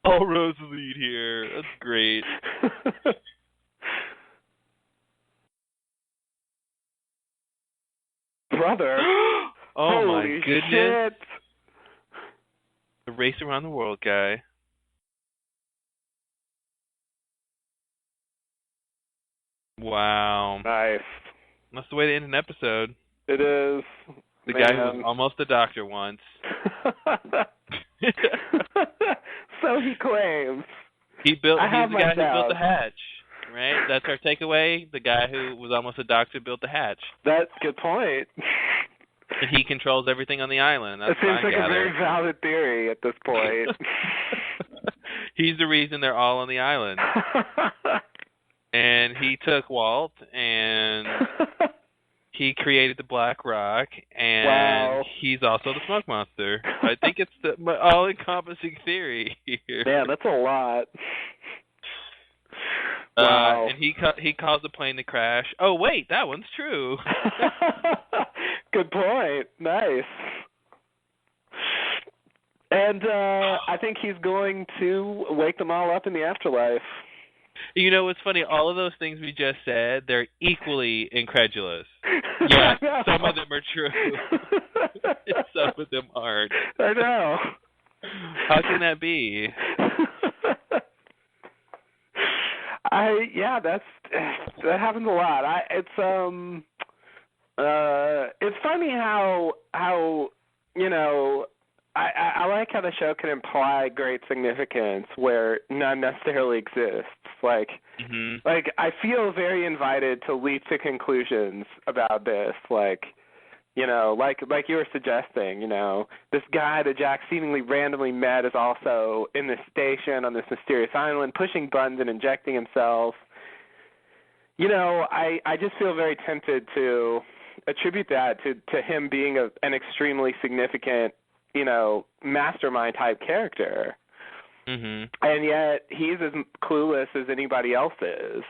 All roads lead here. That's great. Brother. Oh my Holy goodness. Shit. The race around the world guy. Wow. Nice. That's the way to end an episode. It is. The guy who was almost a doctor once. So he claims. He's the guy my who built doubts. the hatch, right? That's our takeaway. The guy who was almost a doctor built the hatch. That's a good point. And he controls everything on the island. That's It seems what I like a gather. very valid theory at this point. He's the reason they're all on the island. And he took Walt, and he created the Black Rock, and Wow. he's also the Smoke Monster. I think it's the all-encompassing theory here. Yeah, that's a lot. Wow. And he caused the plane to crash. Oh, wait, that one's true. Good point. Nice. And I think he's going to wake them all up in the afterlife. You know, it's funny. All of those things we just said, they're equally incredulous. Yeah, some of them are true. Some of them aren't. I know. How can that be? That happens a lot. It's funny how I like how the show can imply great significance where none necessarily exists. Like I feel very invited to leap to conclusions about this. Like you were suggesting, this guy that Jack seemingly randomly met is also in this station on this mysterious island, pushing buttons and injecting himself. I just feel very tempted to attribute that to him being an extremely significant, mastermind type character. Mm-hmm. And yet he's as clueless as anybody else is.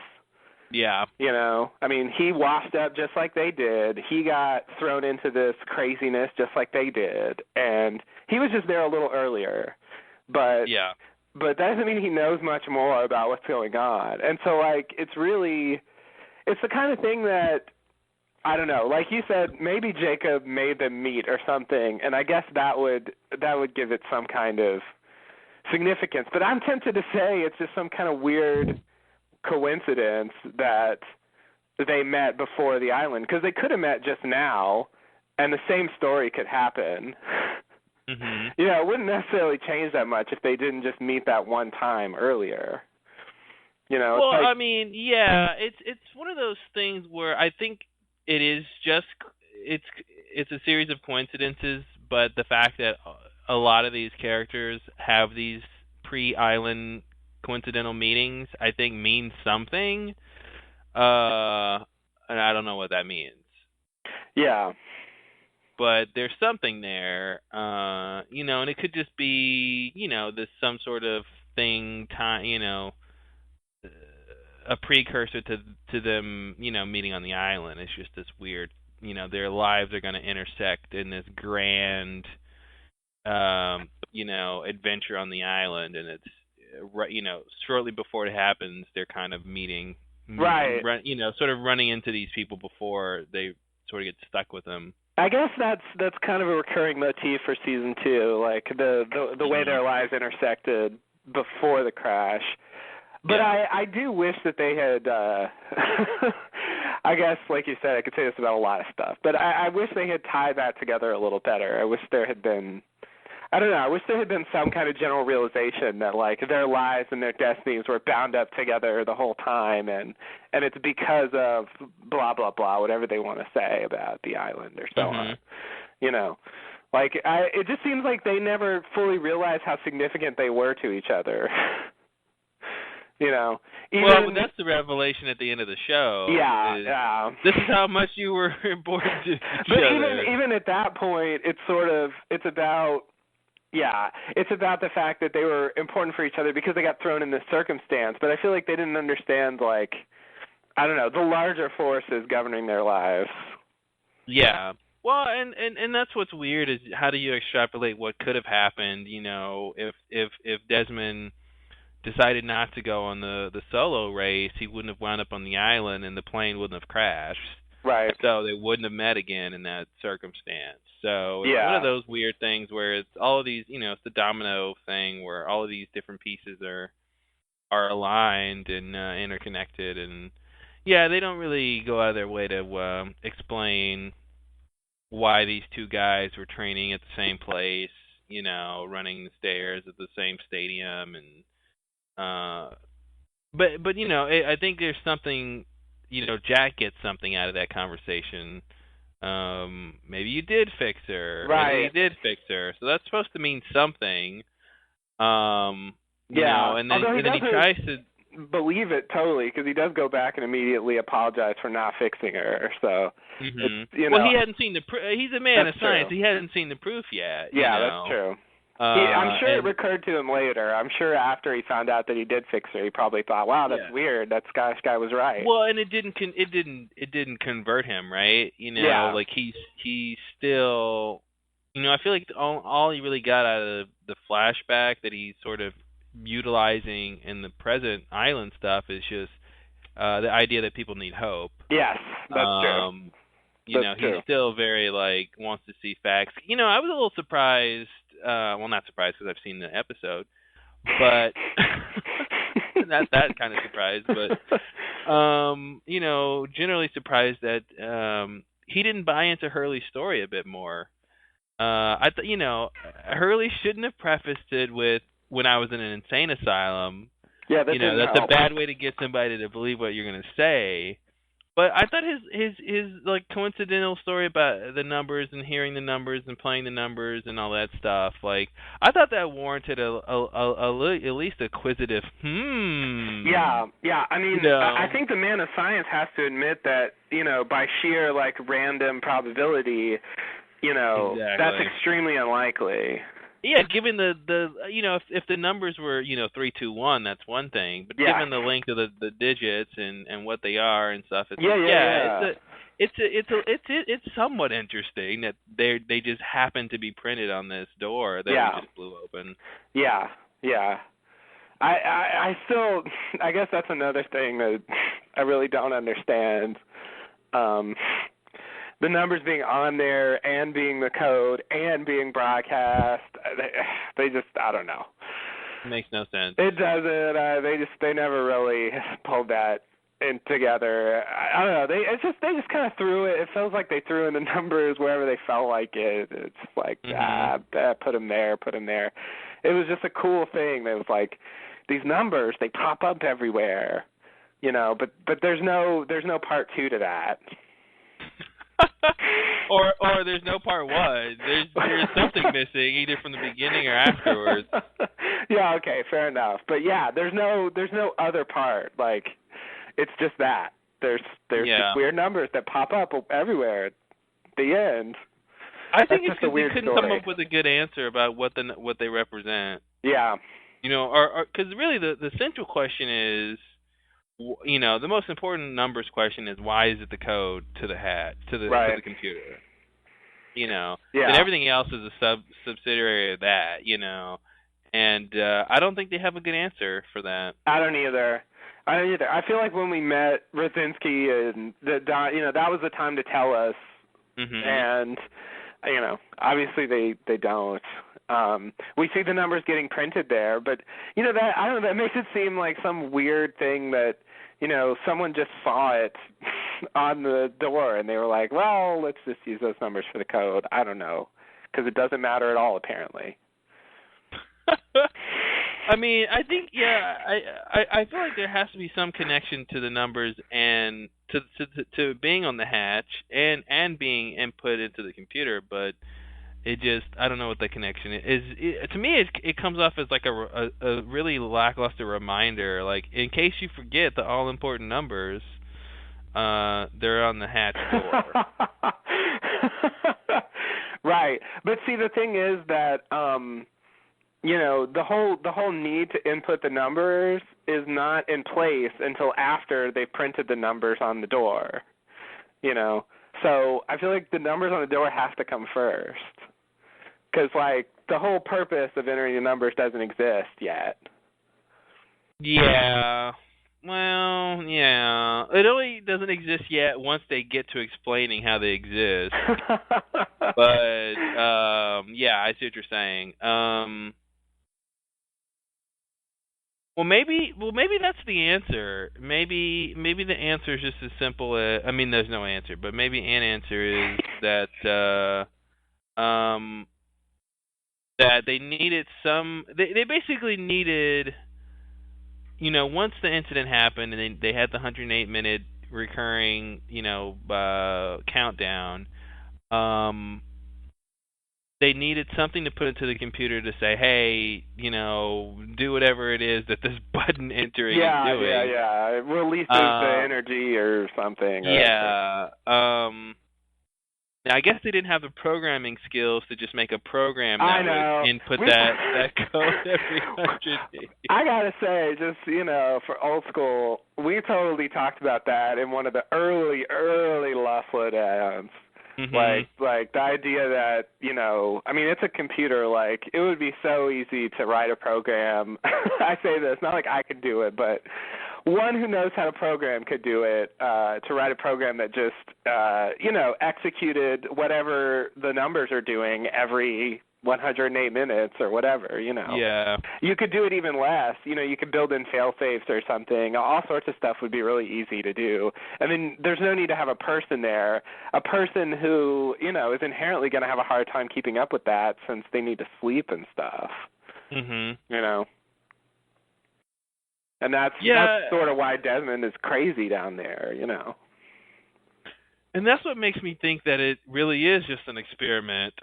Yeah. He washed up just like they did. He got thrown into this craziness just like they did. And he was just there a little earlier. But that doesn't mean he knows much more about what's going on. And so, it's the kind of thing that, I don't know, like you said, maybe Jacob made them meet or something, and I guess that would give it some kind of significance. But I'm tempted to say it's just some kind of weird coincidence that they met before the island, because they could have met just now, and the same story could happen. Mm-hmm. It wouldn't necessarily change that much if they didn't just meet that one time earlier. Well, it's one of those things where I think it is just it's a series of coincidences, but the fact that a lot of these characters have these pre-island coincidental meetings, I think means something. And I don't know what that means. Yeah. But there's something there, and it could just be, this some sort of thing, a precursor to them, meeting on the island. It's just this weird, their lives are going to intersect in this grand, adventure on the island, and it's, shortly before it happens, they're kind of meeting, right? Sort of running into these people before they sort of get stuck with them. I guess that's kind of a recurring motif for season 2, like the way their lives intersected before the crash. But I do wish that they had, I guess, like you said, I could say this about a lot of stuff, but I wish they had tied that together a little better. I wish there had been, I wish there had been some kind of general realization that, their lives and their destinies were bound up together the whole time, and it's because of blah, blah, blah, whatever they want to say about the island or so on. It just seems like they never fully realized how significant they were to each other. Well, that's the revelation at the end of the show. Yeah. This is how much you were important to each other. Even at that point, it's about the fact that they were important for each other because they got thrown in this circumstance. But I feel like they didn't understand, the larger forces governing their lives. Yeah. Well, and that's what's weird is how do you extrapolate what could have happened? If Desmond decided not to go on the solo race, he wouldn't have wound up on the island and the plane wouldn't have crashed. Right. So they wouldn't have met again in that circumstance. So it's one of those weird things where it's all of these, it's the domino thing where all of these different pieces are aligned and interconnected. And they don't really go out of their way to explain why these two guys were training at the same place, running the stairs at the same stadium and but I think there's something, Jack gets something out of that conversation. Maybe you did fix her. Right. Maybe you did fix her. So that's supposed to mean something. And then he tries to believe it totally because he does go back and immediately apologize for not fixing her. So, well, he hadn't seen he's a man of science. True. He hadn't seen the proof yet. Yeah, that's true. I'm sure it recurred to him later. I'm sure after he found out that he did fix her, he probably thought, "Wow, that's weird. That Scottish guy was right." Well, and it didn't convert him, right? He's still, I feel like all he really got out of the flashback that he's sort of utilizing in the present island stuff is just the idea that people need hope. Yes, that's true. He's still very wants to see facts. I was a little surprised. Well, not surprised because I've seen the episode, but Not that kind of surprised, but generally surprised that he didn't buy into Hurley's story a bit more. Hurley shouldn't have prefaced it with "when I was in an insane asylum." Yeah, that's a bad way to get somebody to believe what you're going to say. But I thought his like coincidental story about the numbers and hearing the numbers and playing the numbers and all that stuff, like I thought that warranted at least a quizzitive Yeah. I mean, I think the man of science has to admit that, by sheer like random probability, Exactly. that's extremely unlikely. Yeah, given the if the numbers were 3, 2, 1, that's one thing. But given the length of the digits and what they are and stuff, it's somewhat interesting that they just happen to be printed on this door that we just blew open. Yeah. I still, I guess that's another thing that I really don't understand. The numbers being on there and being the code and being broadcast, they just, I don't know. It makes no sense. It doesn't. They never really pulled that in together. I don't know. They just kind of threw it. It feels like they threw in the numbers wherever they felt like it. It's like put them there. It was just a cool thing. It was like these numbers, they pop up everywhere, But there's no part 2 to that. or there's no part 1. There's something missing either from the beginning or afterwards. Yeah, okay, fair enough. But yeah, there's no other part. Like, it's just that. There's these weird numbers that pop up everywhere at the end. I think it's because they couldn't come up with a good answer about what they represent. Yeah. Or because really the central question is, the most important numbers question is why is it the code to the to the computer? And everything else is a subsidiary of that. And I don't think they have a good answer for that. I don't either. I feel like when we met Rosinski and that was the time to tell us. Mm-hmm. And obviously they don't. We see the numbers getting printed there, but that I don't know. That makes it seem like some weird thing that someone just saw it on the door and they were like, well, let's just use those numbers for the code. I don't know, because it doesn't matter at all apparently. I mean, I think I feel like there has to be some connection to the numbers and to being on the hatch and being input into the computer, but it just, I don't know what the connection is. To me, it comes off as like a really lackluster reminder. Like, in case you forget the all-important numbers, they're on the hatch door. Right. But see, the thing is that, the whole need to input the numbers is not in place until after they've printed the numbers on the door. So I feel like the numbers on the door have to come first. Because, like, the whole purpose of entering the numbers doesn't exist yet. Yeah. Well, yeah. It only doesn't exist yet once they get to explaining how they exist. But, I see what you're saying. Well, maybe that's the answer. Maybe the answer is just as simple as, I mean, there's no answer, but maybe an answer is that that they needed they basically needed, once the incident happened and they had the 108-minute recurring, countdown, they needed something to put into the computer to say, hey, do whatever it is that this button entering is doing. Yeah. It releases the energy or something. Yeah. Now, I guess they didn't have the programming skills to just make a program that would input that code every 100 days. I gotta say, just, for old school, we totally talked about that in one of the early Loftwood add-ons. Mm-hmm. Like the idea that, it's a computer, like, it would be so easy to write a program. I say this, not like I could do it, but one who knows how to program could do it, to write a program that just, executed whatever the numbers are doing every 108 minutes or whatever, you know. Yeah. You could do it even less. You know, you could build in fail-safes or something. All sorts of stuff would be really easy to do. I mean, there's no need to have a person there. A person who, you know, is inherently going to have a hard time keeping up with that since they need to sleep and stuff. Mhm. You know. And that's sort of why Desmond is crazy down there, you know. And that's what makes me think that it really is just an experiment.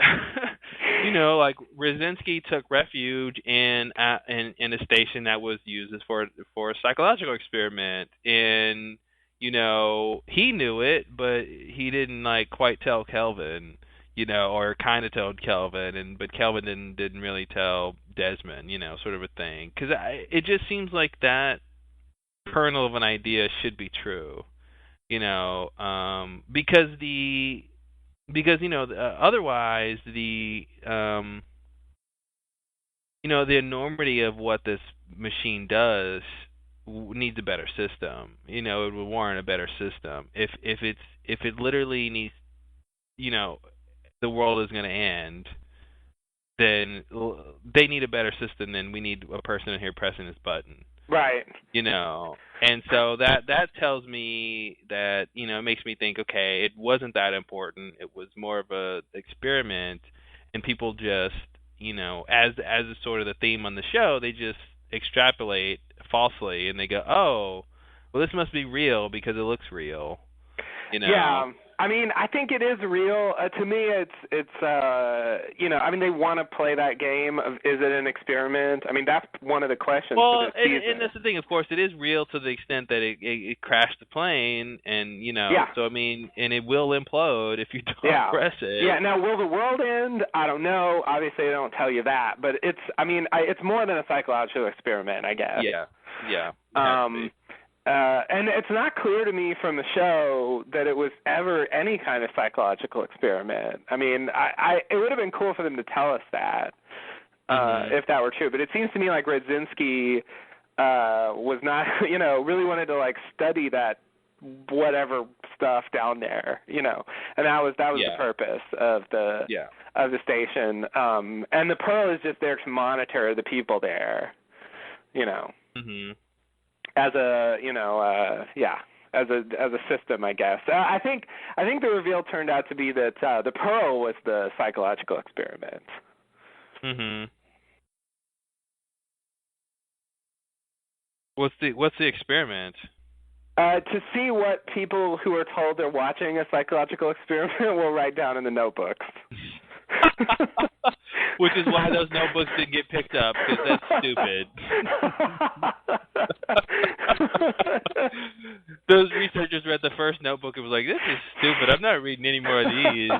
You know, like Brzezinski took refuge in a station that was used as for a psychological experiment, and you know he knew it, but he didn't like quite tell Kelvin, you know, or kind of told Kelvin, but Kelvin didn't really tell Desmond, you know, sort of a thing. Because it just seems like that kernel of an idea should be true, you know, because you know otherwise the you know the enormity of what this machine does needs a better system. You know, it would warrant a better system. If it literally needs, you know, the world is going to end, then they need a better system than we need a person in here pressing this button. Right. You know, and so that tells me that, you know, it makes me think, okay, it wasn't that important. It was more of a experiment, and people just, you know, as is sort of the theme on the show, they just extrapolate falsely, and they go, oh, well, this must be real because it looks real. You know. Yeah. I mean, I think it is real. To me, it's you know, I mean, they want to play that game of is it an experiment? I mean, that's one of the questions for this season. And that's the thing. Of course, it is real to the extent that it crashed the plane, and you know, so I mean, and it will implode if you don't press it. Yeah. Now, will the world end? I don't know. Obviously, they don't tell you that, but it's. I mean, it's more than a psychological experiment, I guess. Yeah. Yeah. And it's not clear to me from the show that it was ever any kind of psychological experiment. I mean, it would have been cool for them to tell us that, if that were true. But it seems to me like Brzezinski was not, you know, really wanted to like study that whatever stuff down there, you know, and that was the purpose of the station. And the Pearl is just there to monitor the people there, you know. Mm-hmm. As a, you know, as a system, I guess. I think the reveal turned out to be that the Pearl was the psychological experiment. Mhm. What's the experiment? To see what people who are told they're watching a psychological experiment will write down in the notebooks. Which is why those notebooks didn't get picked up, because that's stupid. Those researchers read the first notebook and was like, "This is stupid. I'm not reading any more of these.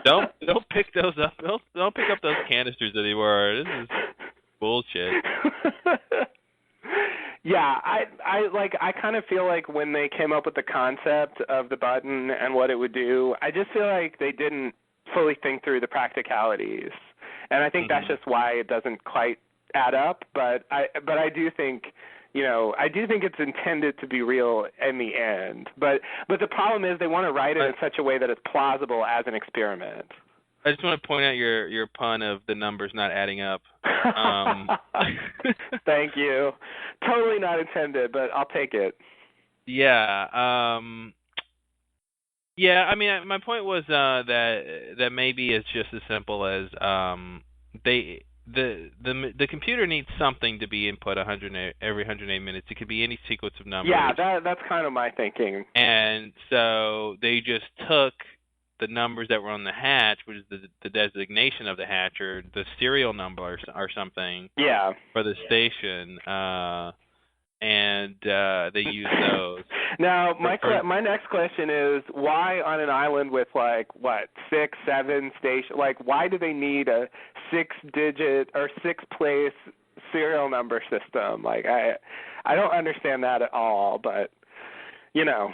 Don't pick those up. Don't pick up those canisters anymore. This is bullshit." Yeah, I kind of feel like when they came up with the concept of the button and what it would do, I just feel like they didn't fully think through the practicalities. And I think that's just why it doesn't quite add up, but I do think, you know, it's intended to be real in the end. But the problem is they want to write it in such a way that it's plausible as an experiment. I just want to point out your pun of the numbers not adding up. Thank you. Totally not intended, but I'll take it. Yeah. Yeah, I mean, my point was that maybe it's just as simple as the computer needs something to be input every 108 minutes. It could be any sequence of numbers. Yeah, that's kind of my thinking. And so they just took the numbers that were on the hatch, which is the designation of the hatch, or the serial number or something. Yeah. For the station, and they used those. Now, my next question is, why on an island with, like, 6, 7 stations, like, why do they need a 6-digit or 6-place serial number system? Like, I don't understand that at all, but, you know,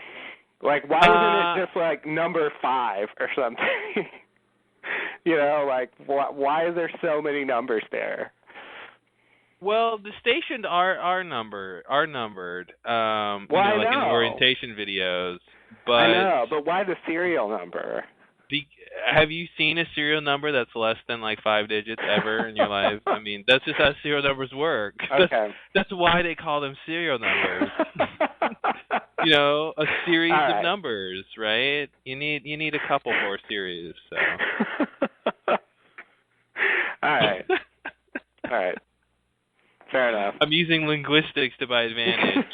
like, why isn't it just, like, number 5 or something? You know, like, why is there so many numbers there? Well, the stations are numbered. Well, like in the orientation videos. But I know, but why the serial number? Have you seen a serial number that's less than like 5 digits ever in your life? I mean, that's just how serial numbers work. Okay. That's why they call them serial numbers. You know, a series All right. of numbers, right? You need a couple for a series. So. All right. All right. Fair enough. I'm using linguistics to my advantage.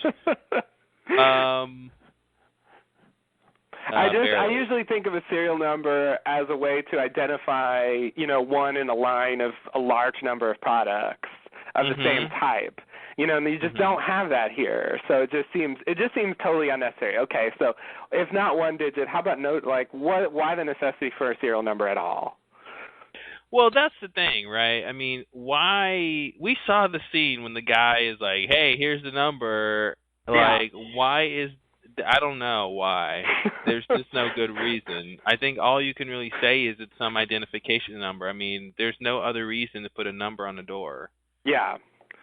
I usually think of a serial number as a way to identify, one in a line of a large number of products of the same type. And you just don't have that here. So it just seems totally unnecessary. Okay, so if not one digit, how about why the necessity for a serial number at all? Well, that's the thing, right? I mean, why we saw the scene when the guy is like, "Hey, here's the number." Like, why is I don't know why. There's just no good reason. I think all you can really say is it's some identification number. I mean, there's no other reason to put a number on the door. Yeah.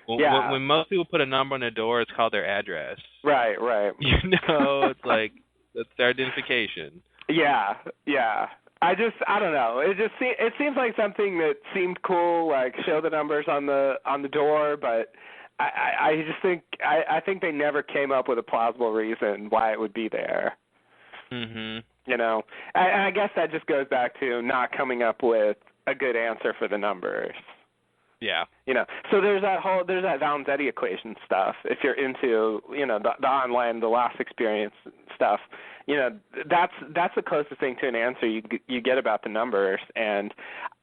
When most people put a number on the door, it's called their address. Right. It's like that's their identification. Yeah. I don't know. It seems like something that seemed cool, like show the numbers on the door, but I just think I think they never came up with a plausible reason why it would be there. Mhm. And I guess that just goes back to not coming up with a good answer for the numbers. Yeah. So there's that Valenzetti equation stuff. If you're into, the online, the lost experience stuff, that's the closest thing to an answer you get about the numbers, and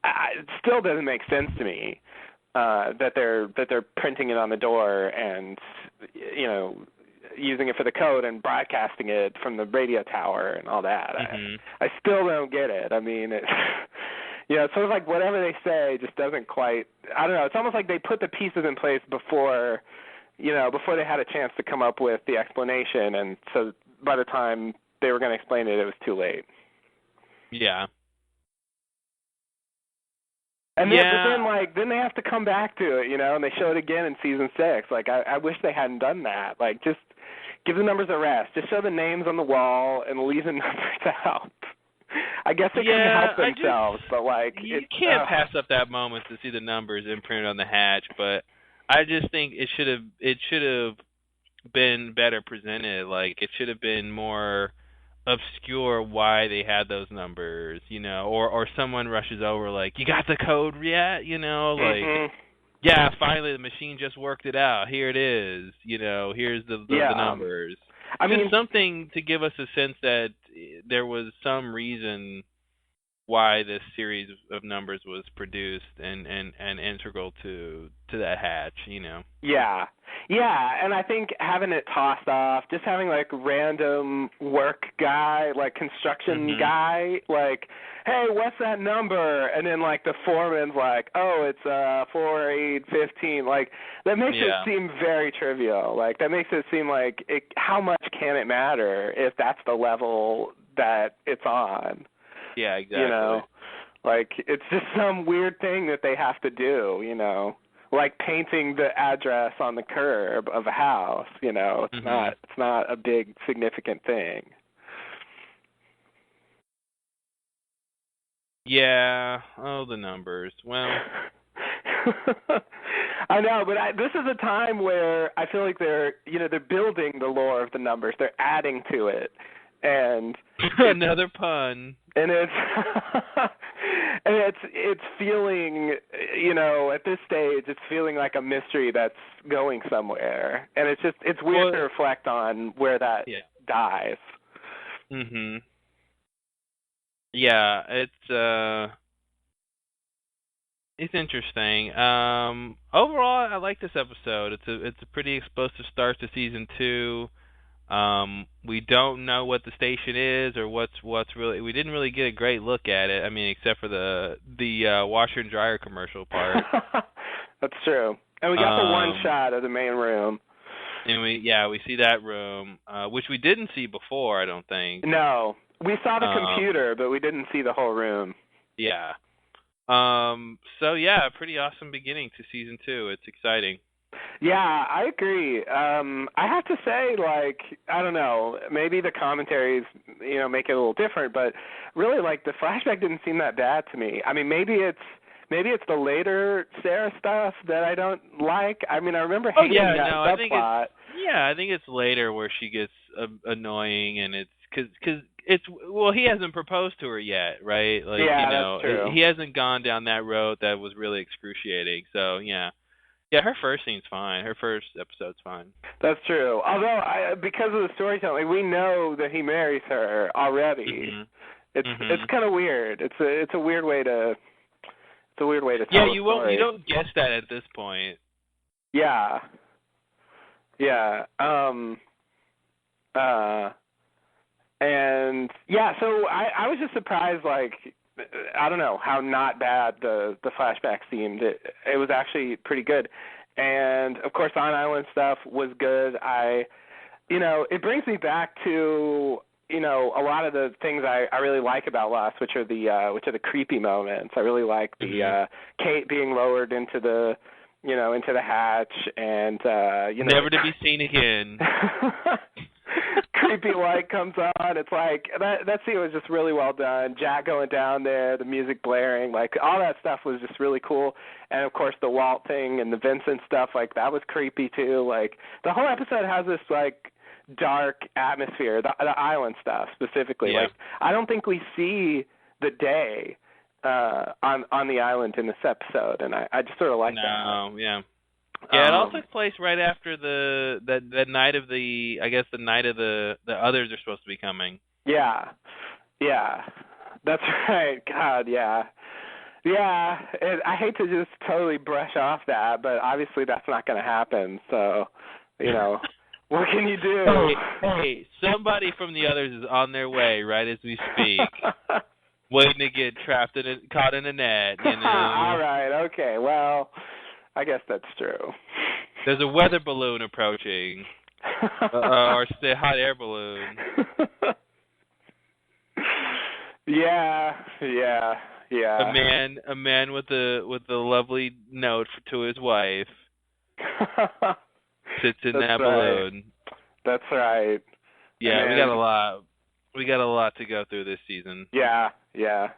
it still doesn't make sense to me that they're printing it on the door and using it for the code and broadcasting it from the radio tower and all that. I still don't get it. I mean, it's sort of like whatever they say just doesn't quite. I don't know. It's almost like they put the pieces in place before they had a chance to come up with the explanation, and so by the time they were going to explain it, it was too late. Yeah. And then they have to come back to it, and they show it again in season 6. Like, I wish they hadn't done that. Like, just give the numbers a rest. Just show the names on the wall and leave the numbers out. I guess they couldn't help themselves, but you can't pass up that moment to see the numbers imprinted on the hatch. But I just think it should have been better presented. Like, it should have been more obscure why they had those numbers, or someone rushes over like, "You got the code yet?" Yeah, finally the machine just worked it out. Here it is. Here's the numbers. I mean, something to give us a sense that there was some reason why this series of numbers was produced and integral to that hatch, Yeah, and I think having it tossed off, just having random work guy, construction guy, hey, what's that number? And then the foreman's like, oh, it's 4815. That makes it seem very trivial. That makes it seem how much can it matter if that's the level that it's on? Yeah, exactly. It's just some weird thing that they have to do, like painting the address on the curb of a house, It's not a big significant thing. Yeah. Oh, the numbers. Well, I know, but this is a time where I feel like they're building the lore of the numbers. They're adding to it. And another pun. And it's feeling, at this stage, it's feeling like a mystery that's going somewhere, and it's weird to reflect on where that dies. Mhm. Yeah, it's interesting. Overall, I like this episode. It's a pretty explosive start to season 2. We don't know what the station is or what's really. We didn't really get a great look at it. I mean, except for the washer and dryer commercial part. That's true. And we got the one shot of the main room. And we see that room, which we didn't see before, I don't think. No, we saw the computer, but we didn't see the whole room. Yeah. So yeah, pretty awesome beginning to season 2. It's exciting. Yeah, I agree. I have to say, like, I don't know, maybe the commentaries, make it a little different, but really, like, the flashback didn't seem that bad to me. I mean, maybe it's the later Sarah stuff that I don't like. I mean, I remember hating that subplot. I think it's later where she gets annoying, and it's because he hasn't proposed to her yet, right? Like, that's true. He hasn't gone down that road that was really excruciating. So yeah, her first scene's fine. Her first episode's fine. That's true. Although, because of the storytelling, we know that he marries her already. Mm-hmm. It's kind of weird. It's a weird way to. It's a weird way to tell the story. You don't guess that at this point. Yeah. Yeah. And yeah, so I was just surprised, like, I don't know how not bad the flashback seemed. It was actually pretty good. And of course, On Island stuff was good. It brings me back to a lot of the things I really like about Lost, which are the creepy moments. I really like the Kate being lowered into the hatch and never to be seen again. Creepy light comes on. It's like that scene was just really well done. Jack going down there, the music blaring, like all that stuff was just really cool. And of course the Walt thing and the Vincent stuff, like that was creepy too. Like the whole episode has this like dark atmosphere, the island stuff specifically. Yeah. Like I don't think we see the day on the island in this episode, and I just sort of like that. No, yeah. Yeah, it all took place right after the night of the night of the others are supposed to be coming. Yeah, that's right. God, yeah. I hate to just totally brush off that, but obviously that's not going to happen. So, what can you do? Hey, somebody from the others is on their way right as we speak, waiting to get caught in a net. All right. Okay. Well. I guess that's true. There's a weather balloon approaching, or say hot air balloon. Yeah. A man with a lovely note to his wife sits in that balloon. That's right. Yeah, and we got a lot to go through this season. Yeah.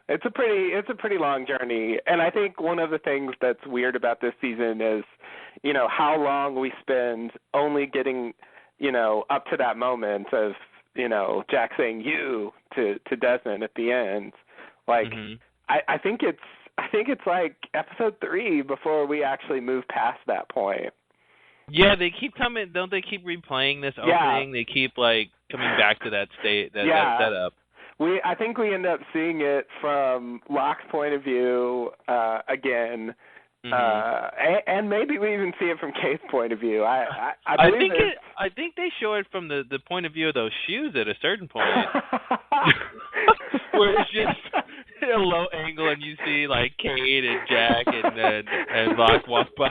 It's a pretty long journey, and I think one of the things that's weird about this season is, how long we spend only getting, up to that moment of, Jack saying "you" to Desmond at the end. Like, I think it's like episode 3 before we actually move past that point. Yeah, they keep coming. Don't they keep replaying this opening? Yeah. They keep like coming back to that state, that setup. I think we end up seeing it from Locke's point of view again, and maybe we even see it from Kate's point of view. I think they show it from the point of view of those shoes at a certain point, where it's just a low angle and you see like Kate and Jack and Locke walk by.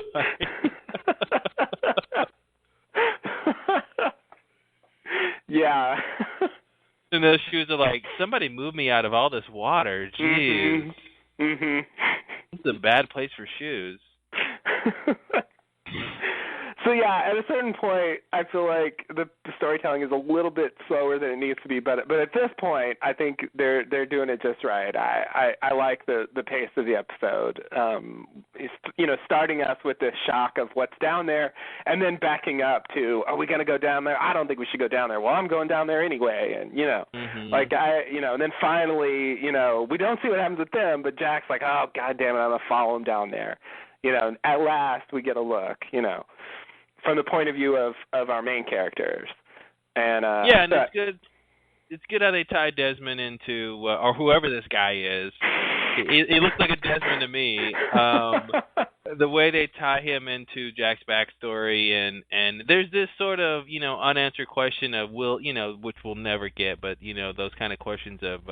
Yeah. And those shoes are like, somebody move me out of all this water. Jeez. It's a bad place for shoes. So yeah, at a certain point, I feel like the storytelling is a little bit slower than it needs to be, but at this point, I think they're doing it just right. I like the pace of the episode. Starting us with this shock of what's down there, and then backing up to, are we going to go down there? I don't think we should go down there. Well, I'm going down there anyway, and and then finally, we don't see what happens with them, but Jack's like, oh God damn it, I'm gonna follow him down there. At last we get a look. From the point of view of our main characters, and and it's good. It's good how they tie Desmond into or whoever this guy is. It looks like a Desmond to me. The way they tie him into Jack's backstory, and there's this sort of unanswered question of which we'll never get, but those kind of questions of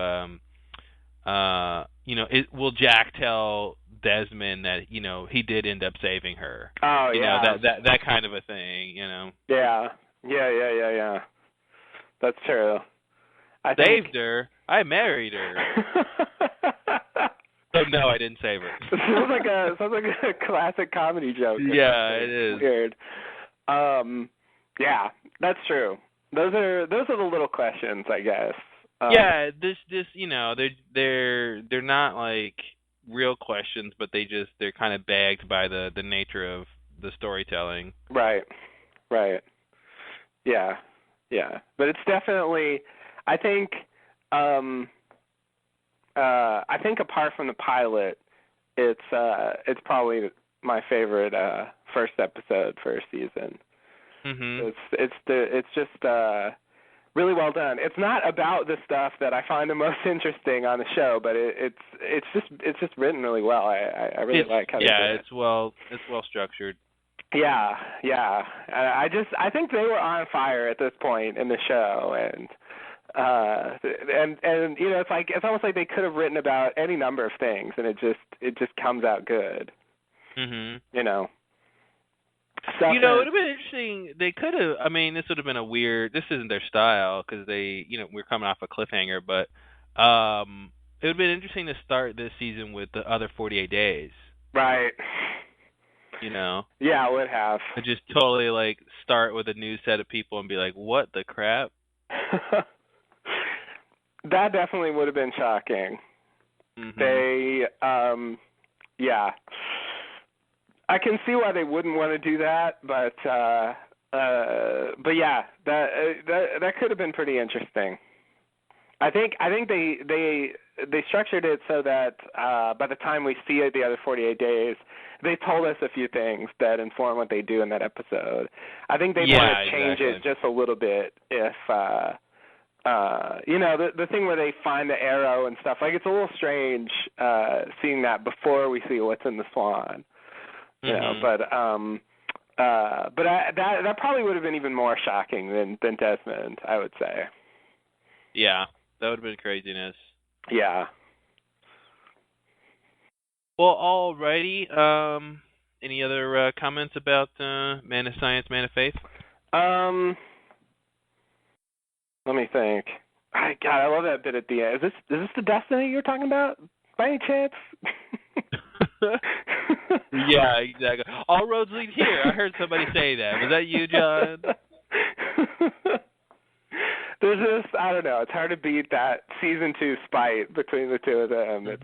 will Jack tell Desmond that he did end up saving her? Oh yeah, that kind of a thing. Yeah. That's true. I saved her. I married her. Oh no, I didn't save her. Sounds like a classic comedy joke. Yeah, it is weird. Yeah, that's true. Those are the little questions, I guess. Yeah, this they're not like real questions, but they're kind of bagged by the nature of the storytelling. Right. Yeah. But it's definitely, I think apart from the pilot, it's probably my favorite first episode for a season. Mhm. It's just really well done. It's not about the stuff that I find the most interesting on the show, but it's just written really well. I really like how they do it. it's well structured. Yeah. I think they were on fire at this point in the show, and it's almost like they could have written about any number of things, and it just comes out good. Mhm. Stuff it would have been interesting. They could have. I mean, this would have been a weird. This isn't their style because they, we're coming off a cliffhanger. But it would have been interesting to start this season with the other 48 days. Right. Yeah, it would have. To just totally like start with a new set of people and be like, "What the crap?" That definitely would have been shocking. Mm-hmm. They, yeah. I can see why they wouldn't want to do that, but yeah, that could have been pretty interesting. I think they structured it so that by the time we see it, the other 48 days, they told us a few things that inform what they do in that episode. I think they want to change it just a little bit if the thing where they find the arrow and stuff, like it's a little strange seeing that before we see what's in the Swan. But that probably would have been even more shocking than Desmond, I would say. Yeah, that would have been craziness. Yeah. Well, alrighty. Any other comments about Man of Science, Man of Faith? Let me think. God, I love that bit at the end. Is this the Destiny you're talking about, by any chance? Yeah, exactly. All roads lead here. I heard somebody say that. Was that you, John? There's this, I don't know, it's hard to beat that season 2 spite between the two of them. It's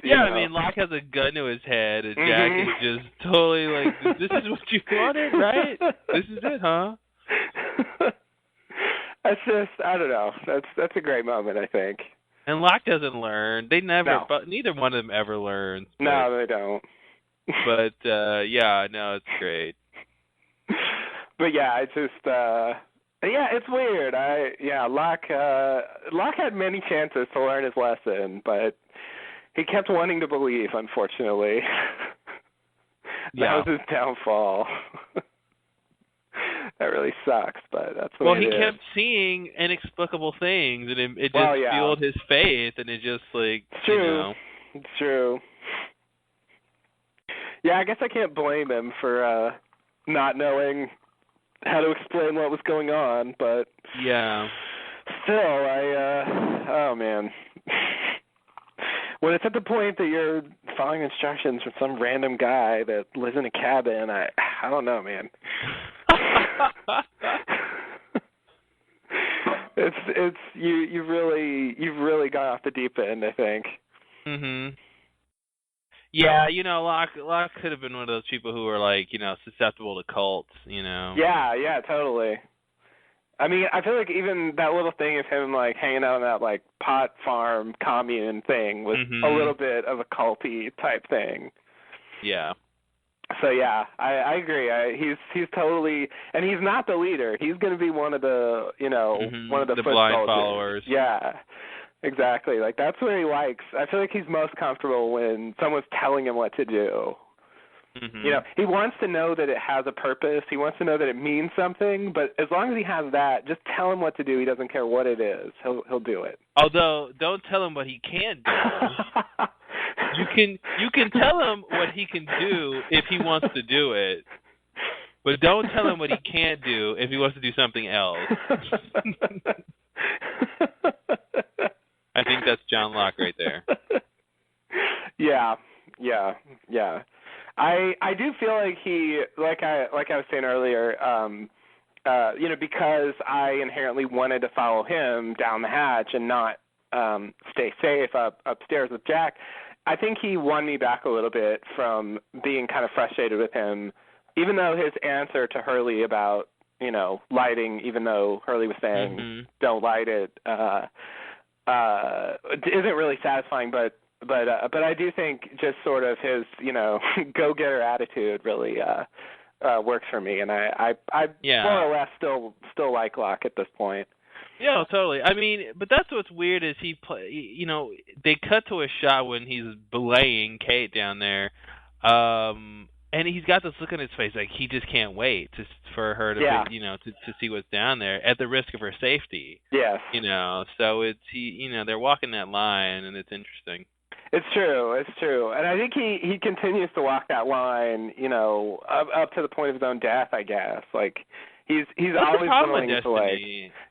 I mean, Locke has a gun to his head, and Jack is just totally like, this is what you wanted, right? This is it, huh? That's just, I don't know. That's a great moment, I think. And Locke doesn't learn. They never, No. but neither one of them ever learns. No, they don't. But it's great. But yeah, it's just, it's weird. Locke had many chances to learn his lesson, but he kept wanting to believe, unfortunately. That was his downfall. That really sucks, but that's what he kept seeing inexplicable things, and it just fueled his faith, and it just like, it's true. It's true. Yeah, I guess I can't blame him for not knowing how to explain what was going on, but still, oh man. When it's at the point that you're following instructions from some random guy that lives in a cabin, I don't know, man. It's you've really gone off the deep end, I think. Mhm. Yeah, Locke could have been one of those people who are like, susceptible to cults, Yeah, totally. I mean, I feel like even that little thing of him like hanging out on that like pot farm commune thing was a little bit of a culty type thing. Yeah. So yeah, I agree. He's totally, and he's not the leader. He's going to be one of the, one of the foot blind soldiers. followers. Yeah, exactly. Like that's what he likes. I feel like he's most comfortable when someone's telling him what to do. Mm-hmm. He wants to know that it has a purpose. He wants to know that it means something. But as long as he has that, just tell him what to do. He doesn't care what it is. He'll do it. Although, don't tell him what he can't do. You can tell him what he can do if he wants to do it, but don't tell him what he can't do if he wants to do something else. I think that's John Locke right there. Yeah. I do feel like he, like I was saying earlier, because I inherently wanted to follow him down the hatch and not stay safe upstairs with Jack. I think he won me back a little bit from being kind of frustrated with him, even though his answer to Hurley about, lighting, even though Hurley was saying don't light it, isn't really satisfying, but I do think just sort of his, go-getter attitude really works for me, and I more or less still like Locke at this point. Yeah, totally. I mean, but that's what's weird is they cut to a shot when he's belaying Kate down there, and he's got this look on his face like he just can't wait for her to, to see what's down there at the risk of her safety. Yes. So it's they're walking that line, and it's interesting. It's true, and I think he continues to walk that line, up to the point of his own death, I guess. Like he's always willing to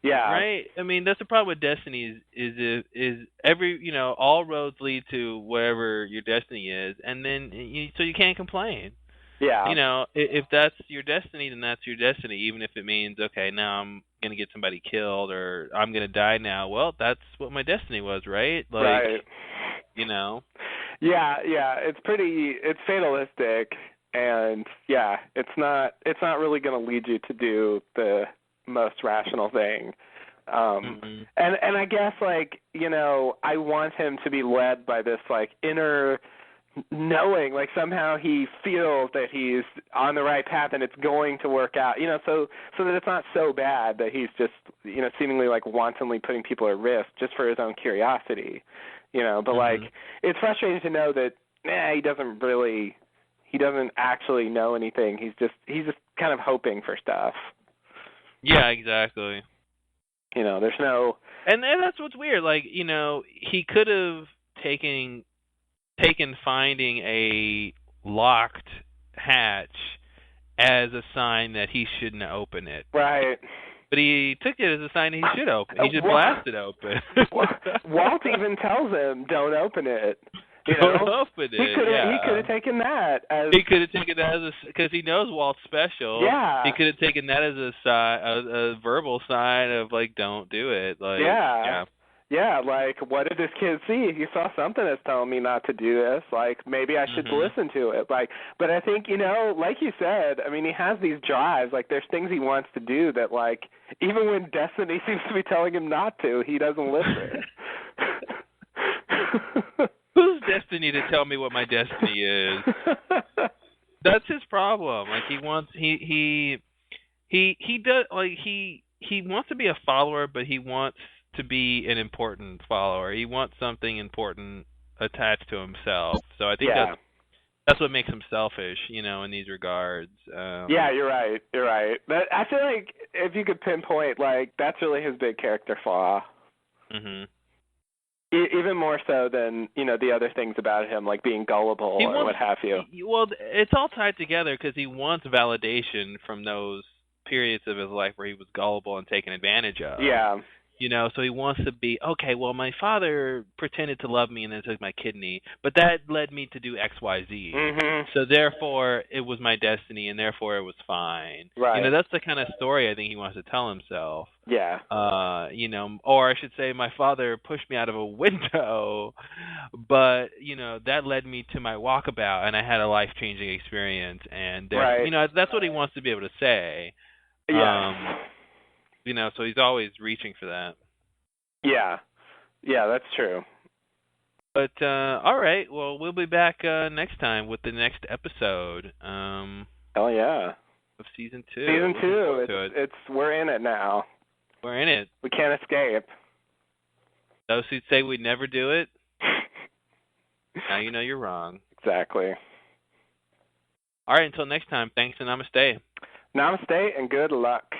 right. I mean, that's the problem with Destiny is every all roads lead to wherever your destiny is, and then so you can't complain. Yeah. If that's your destiny, then that's your destiny, even if it means okay, now I'm gonna get somebody killed or I'm gonna die now. Well, that's what my destiny was, right? Like, right. Yeah, it's fatalistic, and it's not really going to lead you to do the most rational thing. And I guess I want him to be led by this inner knowing, somehow he feels that he's on the right path and it's going to work out, so that it's not so bad that he's just, seemingly wantonly putting people at risk just for his own curiosity. But it's frustrating to know that he doesn't actually know anything. He's just kind of hoping for stuff. Yeah, exactly. There's no. And that's what's weird. He could have taken finding a locked hatch as a sign that he shouldn't open it. Right. But he took it as a sign he should open. He just blasted open. Walt even tells him, "Don't open it." Don't open it. He could have taken that as. He could have taken that as because he knows Walt's special. Yeah. He could have taken that as a verbal sign of don't do it. Yeah, what did this kid see? He saw something that's telling me not to do this. Maybe I should listen to it. But I think, like you said, I mean, he has these drives. There's things he wants to do that, even when destiny seems to be telling him not to, he doesn't listen. Who's destiny to tell me what my destiny is? That's his problem. He wants he does he wants to be a follower, but he wants to be an important follower. He wants something important attached to himself. So I think that's what makes him selfish, in these regards. Yeah, you're right. But I feel like if you could pinpoint, that's really his big character flaw. Even more so than, the other things about him, like being gullible or what have you. Well, it's all tied together because he wants validation from those periods of his life where he was gullible and taken advantage of. Yeah. So he wants to be, okay, well, my father pretended to love me and then took my kidney, but that led me to do X, Y, Z. So therefore, it was my destiny, and therefore it was fine. Right. That's the kind of story I think he wants to tell himself. Yeah. Or I should say my father pushed me out of a window, but, that led me to my walkabout, and I had a life-changing experience. And, that's what he wants to be able to say. Yeah. So he's always reaching for that. Yeah, that's true. But all right, well, we'll be back next time with the next episode. Hell yeah! Of season 2. Season 2. We're in it now. We're in it. We can't escape. Those who say we'd never do it, now you know you're wrong. Exactly. All right, until next time. Thanks and namaste. Namaste and good luck.